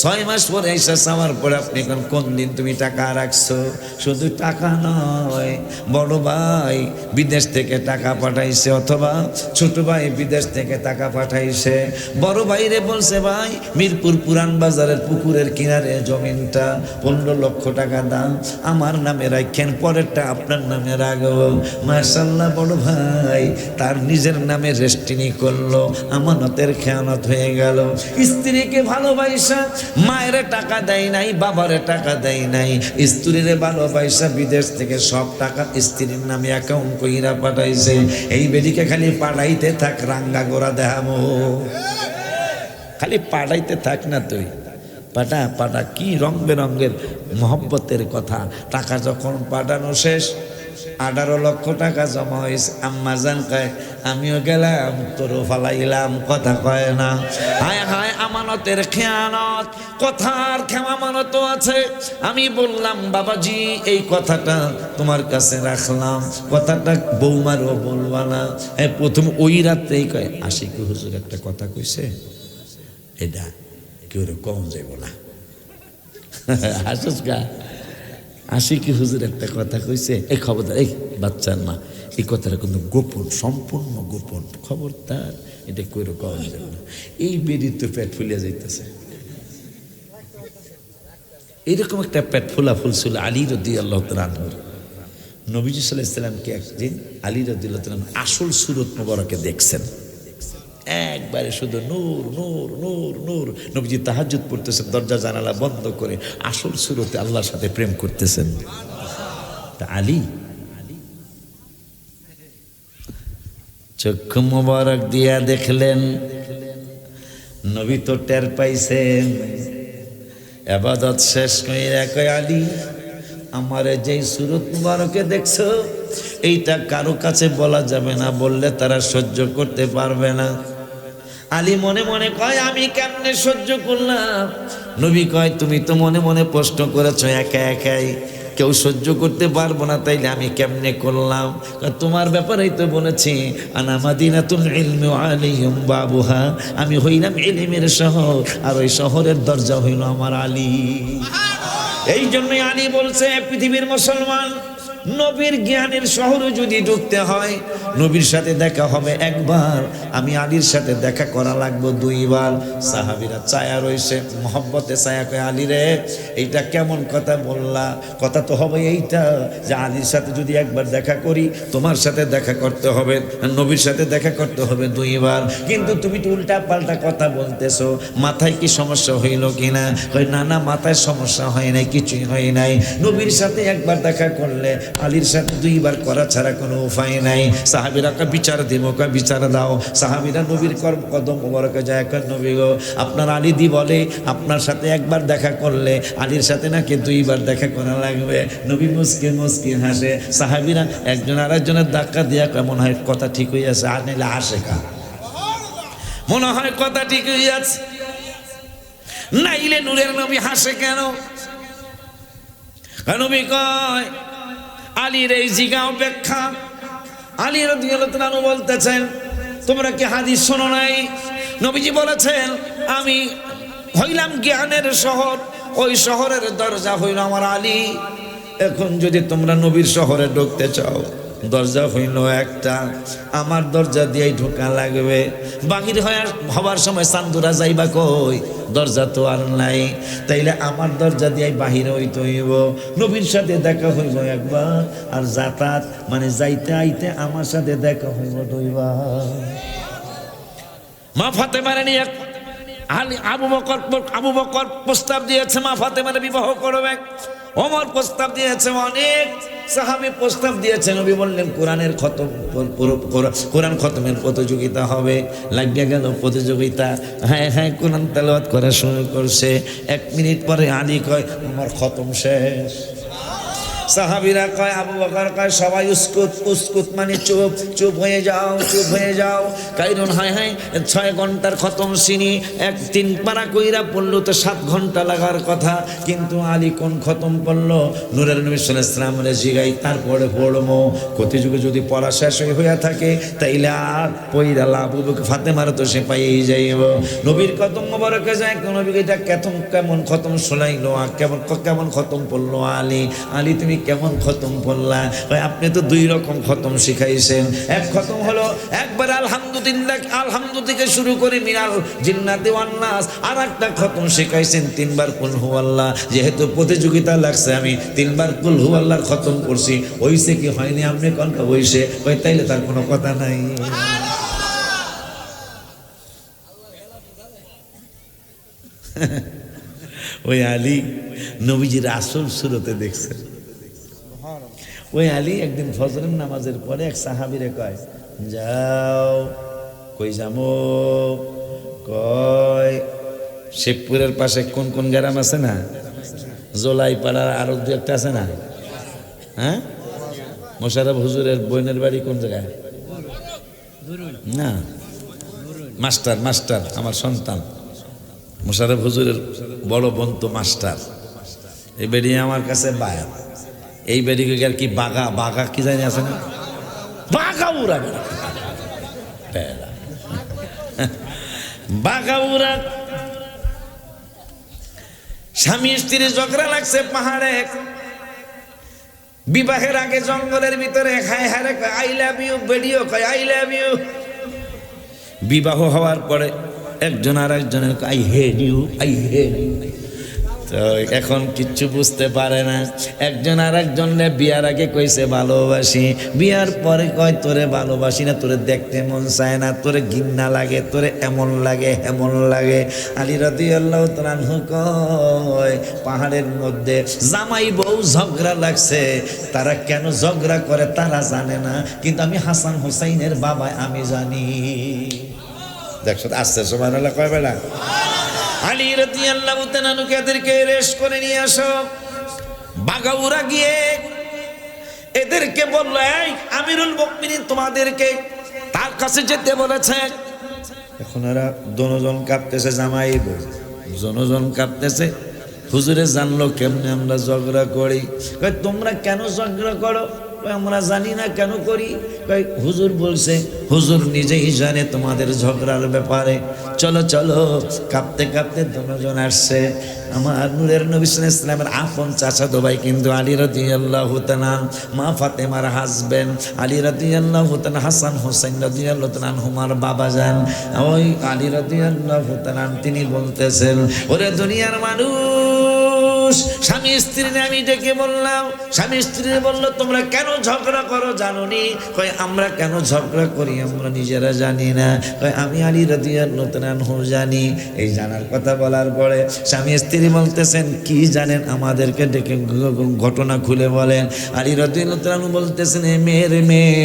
6 মাস পরে এসে চাওয়ার পরে আপনি কোন দিন তুমি টাকা রাখছো? শুধু টাকা নয়, বড় ভাই বিদেশ থেকে টাকা পাঠাইছে, অথবা ছোট ভাই বিদেশ থেকে টাকা পাঠাইছে। বড় ভাইরে বলছে, ভাই মিরপুর পুরান বাজারের পুকুরের কিনারে জমিনটা 15 লক্ষ টাকা দাম, আমার নামে রাখেন, পরেরটা আপনার নামে রাখবো। মাশাআল্লাহ, বড় ভাই তার নিজের নামে রেস্টিনি করলো, আমানতের খেয়ানত হয়ে গেল। স্ত্রীকে ভালোবাসা মায়ের টাকা দেয় নাই, বাবারে টাকা দেয় নাই, স্ত্রীরে ভালোবাসা বিদেশ থেকে সব টাকা স্ত্রীর নামে অ্যাকাউন্ট কইরা পাঠাইছে। এই বেদিকে খালি পাঠাইতে থাক, রাঙ্গা গোড়া দেখাবো, খালি পাঠাইতে থাক না তুই, পাঠা পাঠা। কি রং বেরঙ্গের মহব্বতের কথা। টাকা যখন পাঠানো শেষ, 18 লক্ষ টাকা জমা হয়েছে। আম্মা জান কয়, আমিও গেলাম, তোরও ফালাইলাম, কথা কয় না। হায় হায়, আমানতের খেয়ানত, কথার আমানত আছে। আমি বললাম, বাবাজি এই কথাটা তোমার কাছে রাখলাম, কথাটা বৌমারও বলবা না। প্রথম ওই রাত্রেই কয়, আশিকি হুজুর একটা কথা কইছে, এটা কেউ কম যাইব না। হাসুস গা, আশিকি হুজুর একটা কথা কইছে, এই খবরদার, এই বাচ্চার মা, এই কথাটা কিন্তু গোপন, সম্পূর্ণ গোপন, খবরদার এটা কইরো কম যাবে না। এই বেরির তো পেট ফুলিয়া যাইতেছে। এইরকম একটা পেট ফুলা ফুল ছিল আলী রাদিয়াল্লাহু তাআলা আনহু। নবীজি সাল্লাল্লাহু আলাইহি ওয়াসাল্লামকে একদিন আলী রাদিয়াল্লাহু তাআলা আসল সুরত মোবারকে দেখছেন, একবারে শুধু নূর নূর নূর নূর। নবীজি তাহাজ্জুদ পড়তেছেন, দরজা জানালা বন্ধ করে আসল সুরতে আল্লাহর সাথে প্রেম করতেছেন। তা আলী চক্ষু মোবারক দিয়া দেখলেন, নবী তো টের পাইছেন। ইবাদত শেষ কইরা কয়, আলী আমারে যেই সুরত মুবারকে দেখছো, এইটা কারো কাছে বলা যাবে না, বললে তারা সহ্য করতে পারবে না। আলী মনে মনে কয়, আমি কেমনে সহ্য করলাম? নবী কয়, তুমি তো মনে মনে প্রশ্ন করেছো একা একাই, কেউ সহ্য করতে পারবো না, তাইলে আমি কেমনে করলাম? তোমার ব্যাপারেই তো বলেছি, আনা মাদিনাতুল ইলমি ওয়া আলাইহিম বাবুহা, আমি হইলাম ইলমের শহর, আর ওই শহরের দরজা হইল আমার আলী। এই জন্যই আলী বলছে, পৃথিবীর মুসলমান, নবীর জ্ঞানের শহরে যদি ঢুকতে হয়, নবীর সাথে দেখা হবে একবার, আমি আলীর সাথে দেখা করা লাগবো 2 বার। সাহাবীরা চায়া রইছে, মহব্বতে চায়া কয়, আলী রে এইটা কেমন কথা বললা? কথা তো হবে এইটা যে আলীর সাথে যদি একবার দেখা করি, তোমার সাথে দেখা করতে হবে, নবীর সাথে দেখা করতে হবে 2 বার। কিন্তু তুমি তো উল্টা পাল্টা কথা বলতেছো, মাথায় কি সমস্যা হইল কিনা? কই, না না, মাথায় সমস্যা হয় নাই, কিছুই হয় নাই। নবীর সাথে একবার দেখা করলে আলীর সাথে 2 বার করা ছাড়া কোনো উপায় নাই। সাহাবীরা কা বিচার দেব, কা বিচার দাও। সাহাবীরা নবীর কদম মোবারকে যায়, কয়, নবী গো, আপনার আলী দি বলে আপনার সাথে একবার দেখা করলে আলীর সাথে নাকি 2 বার দেখা করা লাগবে। নবী মুস্কি মুস্কি হাসে। সাহাবীরা একজন আরেকজনের ধাক্কা দিয়া কেমন হয়, কথা ঠিক হয়ে আছে, আর নাইলে হাসে কা, মনে হয় কথা ঠিক হয়ে আছে, নাইলে নূরের নবী হাসে কেন? নবী কয়, আলীর এই জিগাও ব্যাখ্যা। আলী রাদিয়াল্লাহু তাআলা আনহু বলতেছেন, তোমরা কি হাদিস শোনো নাই? নবীজি বলেছেন, আমি হইলাম জ্ঞানের শহর, ওই শহরের দরজা হইল আমার আলী। এখন যদি তোমরা নবীর শহরে ঢুকতে চাও, দরজা হইল একটা, আমার দরজা দিয়েই ঢোকা লাগবে। বাহির হওয়ার সময় চান্দুরা যাইবা কই? দরজা তো আর নাই, তাইলে আমার দরজা দিয়েই বাহিরে হইতে হইব। নবীর সাথে দেখা হইব একবার, আর যাতায়াত মানে যাইতে আইতে আমার সাথে দেখা হইব 2 বার। মা ফাতেমার নিয়ে আবু বকর প্রস্তাব দিয়েছে, মা ফাতেমার বিবাহ করবে। ওমর প্রস্তাব দিয়েছে, অনেক সাহাবী প্রস্তাব দিয়েছে। নবী বললেন, কোরআনের খতম, কোরআন খতমের প্রতিযোগিতা হবে। লাগিয়ে গেল প্রতিযোগিতা। হ্যাঁ হ্যাঁ, কোরআন তেলাওয়াত করা শুরু করছে। 1 মিনিট পরে আলী কয়, আমার খতম শেষ। সাহাবীরা কয়, আবু বকর কয়, সবাই উস্কুত। উস্কুত মানে চুপ, চুপ হয়ে যাও, চুপ হয়ে যাও। কারণ হায় হায় 6 ঘন্টার খতম সিনি 3 পারা কইরা পড়লো তো 7 ঘন্টা লাগার কথা, কিন্তু আলী কোন খতম পড়লো? নূরের নবী সাল্লাল্লাহু আলাইহি ওয়াসাল্লামের জিগাই তারপরে পড়বো। কত যুগে যদি পড়া শেষ হইয়া থাকে তাইলে আর পইরা লাভ ফাতেমার তো সে পাইয়েই যাইব। নবীর খতম মোবারকে যায়, নবীকে এটা কেমন খতম শোনাইলো, আর কেমন খতম পড়লো আলী? আলী তুমি কেমন খতম পড়লা? ভাই আপনি তো 2 রকম খতম শিখাইছেন। এক খতম হলো একবার আলহামদুলিল্লাহ, আলহামদু থেকে শুরু করে মিনাল জিন্নাতি ওয়ান নাস। আর একটা খতম শিখাইছেন 3 বার কুল হু আল্লাহ। যেহেতু প্রতিযোগিতা লাগছে আমি 3 বার কুল হু আল্লাহর খতম করছি, হইছে কি হয়নি আপনি কোন হইছে? কই তাইলে তার কোনো কথা নাই। ওই আলী নবীজির আসল সুরতে দেখছেন। ওই আলী একদিন ফজরের নামাজের পরে এক সাহাবীরে কয়, যাও। কই যামো? কয় শেখপুরের পাশে কোন কোন গ্রাম আছে না, জোলাই পাড়ার আরো 2-1টা আছে না? হ্যাঁ, মোশাররফ হুজুরের বোনের বাড়ি কোন জায়গায়? না, মাস্টার আমার সন্তান মোশাররফ হুজুরের বড় বোন তো মাস্টার। এই বেরিয়ে আমার কাছে বায়াত। এই বেরিয়ে আর কি বাঘা কি জানি আছে না, বাঘাউরা বাঘাউরা। স্বামী স্ত্রী ঝগড়া লাগছে পাহাড়ে। বিবাহের আগে জঙ্গলের ভিতরে হায় হারে আই লাভ ইউ, বেরিয়েও কয় আই লাভ ইউ। বিবাহ হওয়ার পরে একজন আর একজনের I hate you, I hate you. তো এখন কিচ্ছু বুঝতে পারে না। একজন আর একজনে বিয়ার আগে কইছে ভালোবাসি, বিয়ার পরে কয় তোরে ভালোবাসি না, তোরে দেখতে মন চায় না, তোরে ঘৃণা লাগে, তোরে এমন লাগে এমন লাগে। আলী রাদিয়াল্লাহু তাআলা আনহু কয় পাহাড়ের মধ্যে জামাই বউ ঝগড়া লাগছে। তারা কেন ঝগড়া করে তারা জানে না, কিন্তু আমি হাসান হুসাইনের বাবা আমি জানি। দেখছো আসছে সুবহানাল্লাহ কয় বেলা। আলী রাদিয়াল্লাহু তাআলা আনহু এদেরকে রেস্ট করে নিয়ে আসো। বাগাউরা গিয়ে এদেরকে বলল, এই আমিরুল মুমিনিন তোমাদেরকে তার কাছে যেতে বলেছে। এখন এরা দনজন কাঁপতেছে, জামাই বউ দনজন কাঁপতেছে। হুজুরে জানলো কেমনে আমরা ঝগড়া করি। কই তোমরা কেন ঝগড়া করো? আমরা জানি না কেন করি। হুজুর বলছে, হুজুর নিজেই জানে তোমাদের ঝগড়ার ব্যাপারে। চলো চলো। কাঁপতে কাঁপতে দুজন আসছে। আমার নূরের নবী সাল্লাল্লাহু আলাইহি ওয়াসাল্লামের আপন চাচাতো ভাই কিন্তু আলী রাদিয়াল্লাহু তাআলা, মা ফাতেমার হাজবেন্ড আলী রাদিয়াল্লাহু তাআলা, হাসান হোসেন রাদিয়াল্লাহু তাআলা হুমার বাবা যান। ওই আলী রাদিয়াল্লাহু তাআলা তিনি বলতেছেন, ওরে দুনিয়ার মানুষ, স্বামী স্ত্রী আমি ডেকে বললাম। স্বামী স্ত্রী বলল তোমরা কেন ঝগড়া করো জানো নি? কয় আমরা কেন ঝগড়া করি আমরা নিজেরা জানি না। কয় আমি আলী রাদিয়াল্লাহু তাআলা জানি। এই জানার কথা বলার পরে স্বামী স্ত্রী বলতেছেন কি জানেন আমাদেরকে ডেকে ঘটনা খুলে বলেন। আলী রাদিয়াল্লাহু তাআলা বলতেছেন, মেয়ের মেয়ে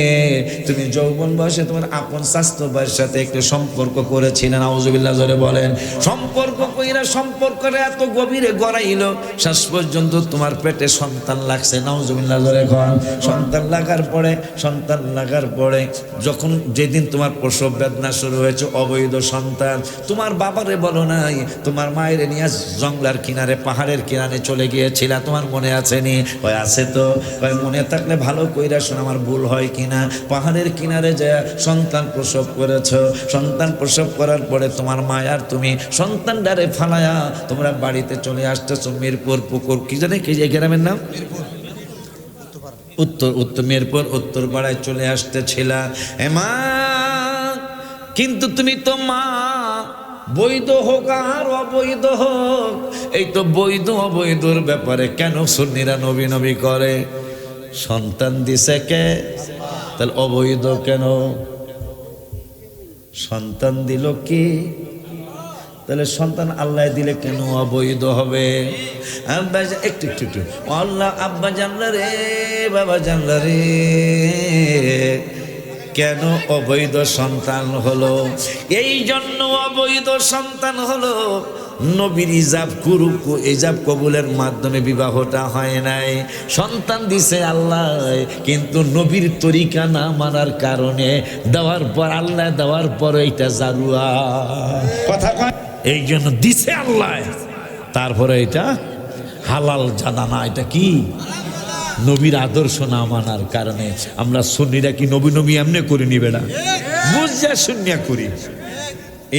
তুমি যৌবন বয়সে তোমার আপন স্বাস্থ্য ভাইয়ের সাথে একটু সম্পর্ক করেছিলেন। আউযুবিল্লাহ জোরে বলেন। সম্পর্ক কইরা সম্পর্করে এত গভীরে গড়াইলো শেষ পর্যন্ত তোমার পেটে সন্তান লাগছে। নাউজুবিল্লাহ জোরে কন। সন্তান লাগার পরে যখন যেদিন তোমার প্রসব বেদনা শুরু হয়েছে, অবৈধ সন্তান, তোমার বাবারে বলো নাই, তোমার মায়ের নিয়ে জঙ্গলার কিনারে পাহাড়ের কিনারে চলে গিয়েছিলা, তোমার মনে আছে নি? কয় আছে তো। কয় মনে থাকলে ভালো কইরা শোন, আমার ভুল হয় কিনা। পাহাড়ের কিনারে যায় সন্তান প্রসব করেছ। সন্তান প্রসব করার পরে তোমার মায়ার তুমি সন্তানটারে ফালায়া তোমরা বাড়িতে চলে আসতেছো। মিরপুর পুকুর কি জানে কি যে গ্রামের নাম, উত্তর মিরপুর উত্তর পাড়ায় চলে আসতেছিলা। মা কিন্তু তুমি তো মা, বৈধ হোক আর অবৈধ হোক, এই তো বৈধ অবৈধর ব্যাপারে কেন সুন্নিরা নবী নবী করে? সন্তান দিছে কে? তাহলে অবৈধ কেন? সন্তান দিল কি? তাহলে সন্তান আল্লাহ দিলে কেন অবৈধ হবে? আব্বা একটু আল্লাহ আব্বা জানলা রে, বাবা জানলা রে, কেন অবৈধ সন্তান হলো? এই জন্য অবৈধ সন্তান হলো নবীর ইজাব কুরুক ইজাব কবুলের মাধ্যমে বিবাহটা হয় নাই, সন্তান দিছে আল্লাহ, কিন্তু নবীর তরিকা না মানার কারণে দেওয়ার পর আল্লাহ দেওয়ার পর এইটা জারুয়া কথা কয়, এই জন্য দিছে আল্লাহ, তারপরে এটা হালাল জানা না, এটা কি নবীর আদর্শ না মানার কারণে আমরা সুন্নিরা কি নবী নবী এমনি করে নিবে না, বুঝা শুনিয়া করি।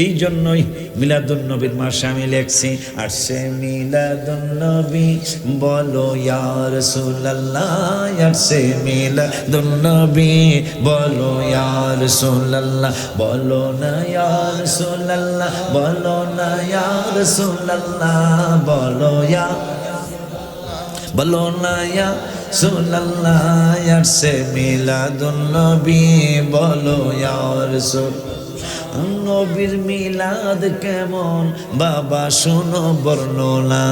এই জন্যই মিলাদুন নবীর মাসে আমি লেখছি, আর সে মিলাদুন নবী বলো ইয়া রাসূলুল্লাহ, আর সে মিলাদুন নবী বলো ইয়া রাসূলুল্লাহ, বলো না ইয়া রাসূলুল্লাহ, বলো না ইয়া রাসূলুল্লাহ, বলো ইয়া, বলো না ইয়া রাসূলুল্লাহ, আর সে মিলাদুন নবী বলো ইয়া রাসূল। নবীর মিলাদ কেমন বাবা শোনো বর্ণনা,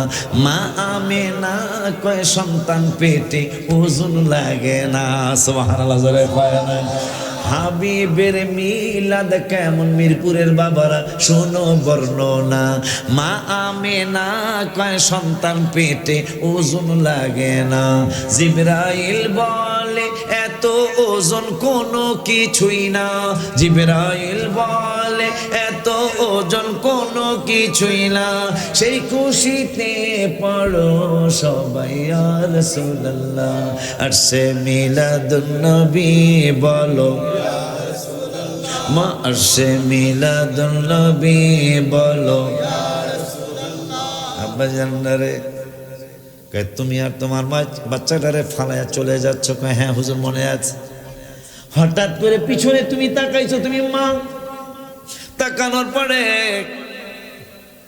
মা আমেনা কয় সন্তান পেটে ওজন লাগে না, সুবহানাল্লাহ জোরে কয় না। হাবিবের মিলাদ কেমন মিরপুরের বাবারা শোনো বর্ণনা, মা আমেনা কয় সন্তান পেটে ওজন লাগে না। জিবরাইল বলে এত ওজন কোনো কিছুই না, জিবরাইল বলে এত ওজন কোনো কিছুই না, সেই খুশিতে পড়ো সবাই ইয়া রাসূলুল্লাহ, আর সে মিলাদুন নবী বলো মা, আর সে মিলাদুন নবী বলো আব্বা জান্নারে। তুমি আর তোমার বাচ্চাটারে ফালাইয়া চলে যাচ্ছ, হ্যাঁ হুজুর মনে আছে। হঠাৎ করে পিছনে তুমি তাকাইছো, তুমি মা,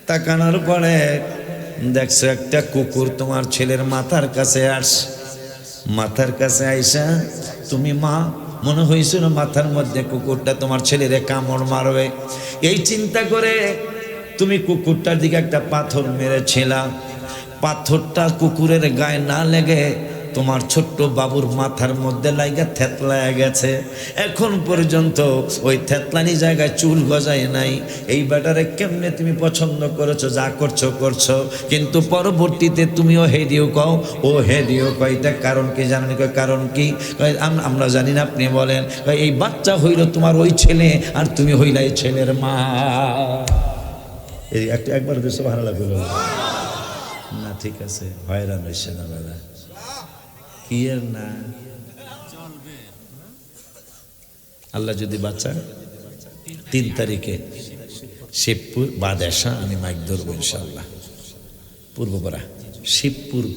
তাকানোর পরে দেখছো একটা কুকুর তোমার ছেলের মাথার কাছে মাথার কাছে আইসা, তুমি মা মনে হয়েছিল মাথার মধ্যে কুকুরটা তোমার ছেলেরে কামড় মারবে, এই চিন্তা করে তুমি কুকুরটার দিকে একটা পাথর মেরেছিলা, পাথরটা কুকুরের গায়ে না লেগে তোমার ছোট্ট বাবুর মাথার মধ্যে লাগা থেতলায় গেছে, এখন পর্যন্ত ওই থেতলানি জায়গায় চুল গজায় নাই। এই ব্যাটারে কেমনে তুমি পছন্দ করেছো, যা করছো, কিন্তু পরবর্তীতে তুমিও হেডিও কও ও হেডিও কয়, এটা কারণ কি জানেন? কারণ কি? আমরা জানি না, আপনি বলেন। এই বাচ্চা হইল তোমার ওই ছেলে, আর তুমি হইলা এই ছেলের মা। এই একবার বেশ ভালো লাগলো না, ঠিক আছে, হয়রান হয়েছে না দাদা, কি আর না, আল্লাহ যদি বাচ্চা 3 তারিখে শিবপুর বাদেশা আমি মাইক ধরবো ইনশাআল্লাহ, পূর্বপাড়া শিবপুর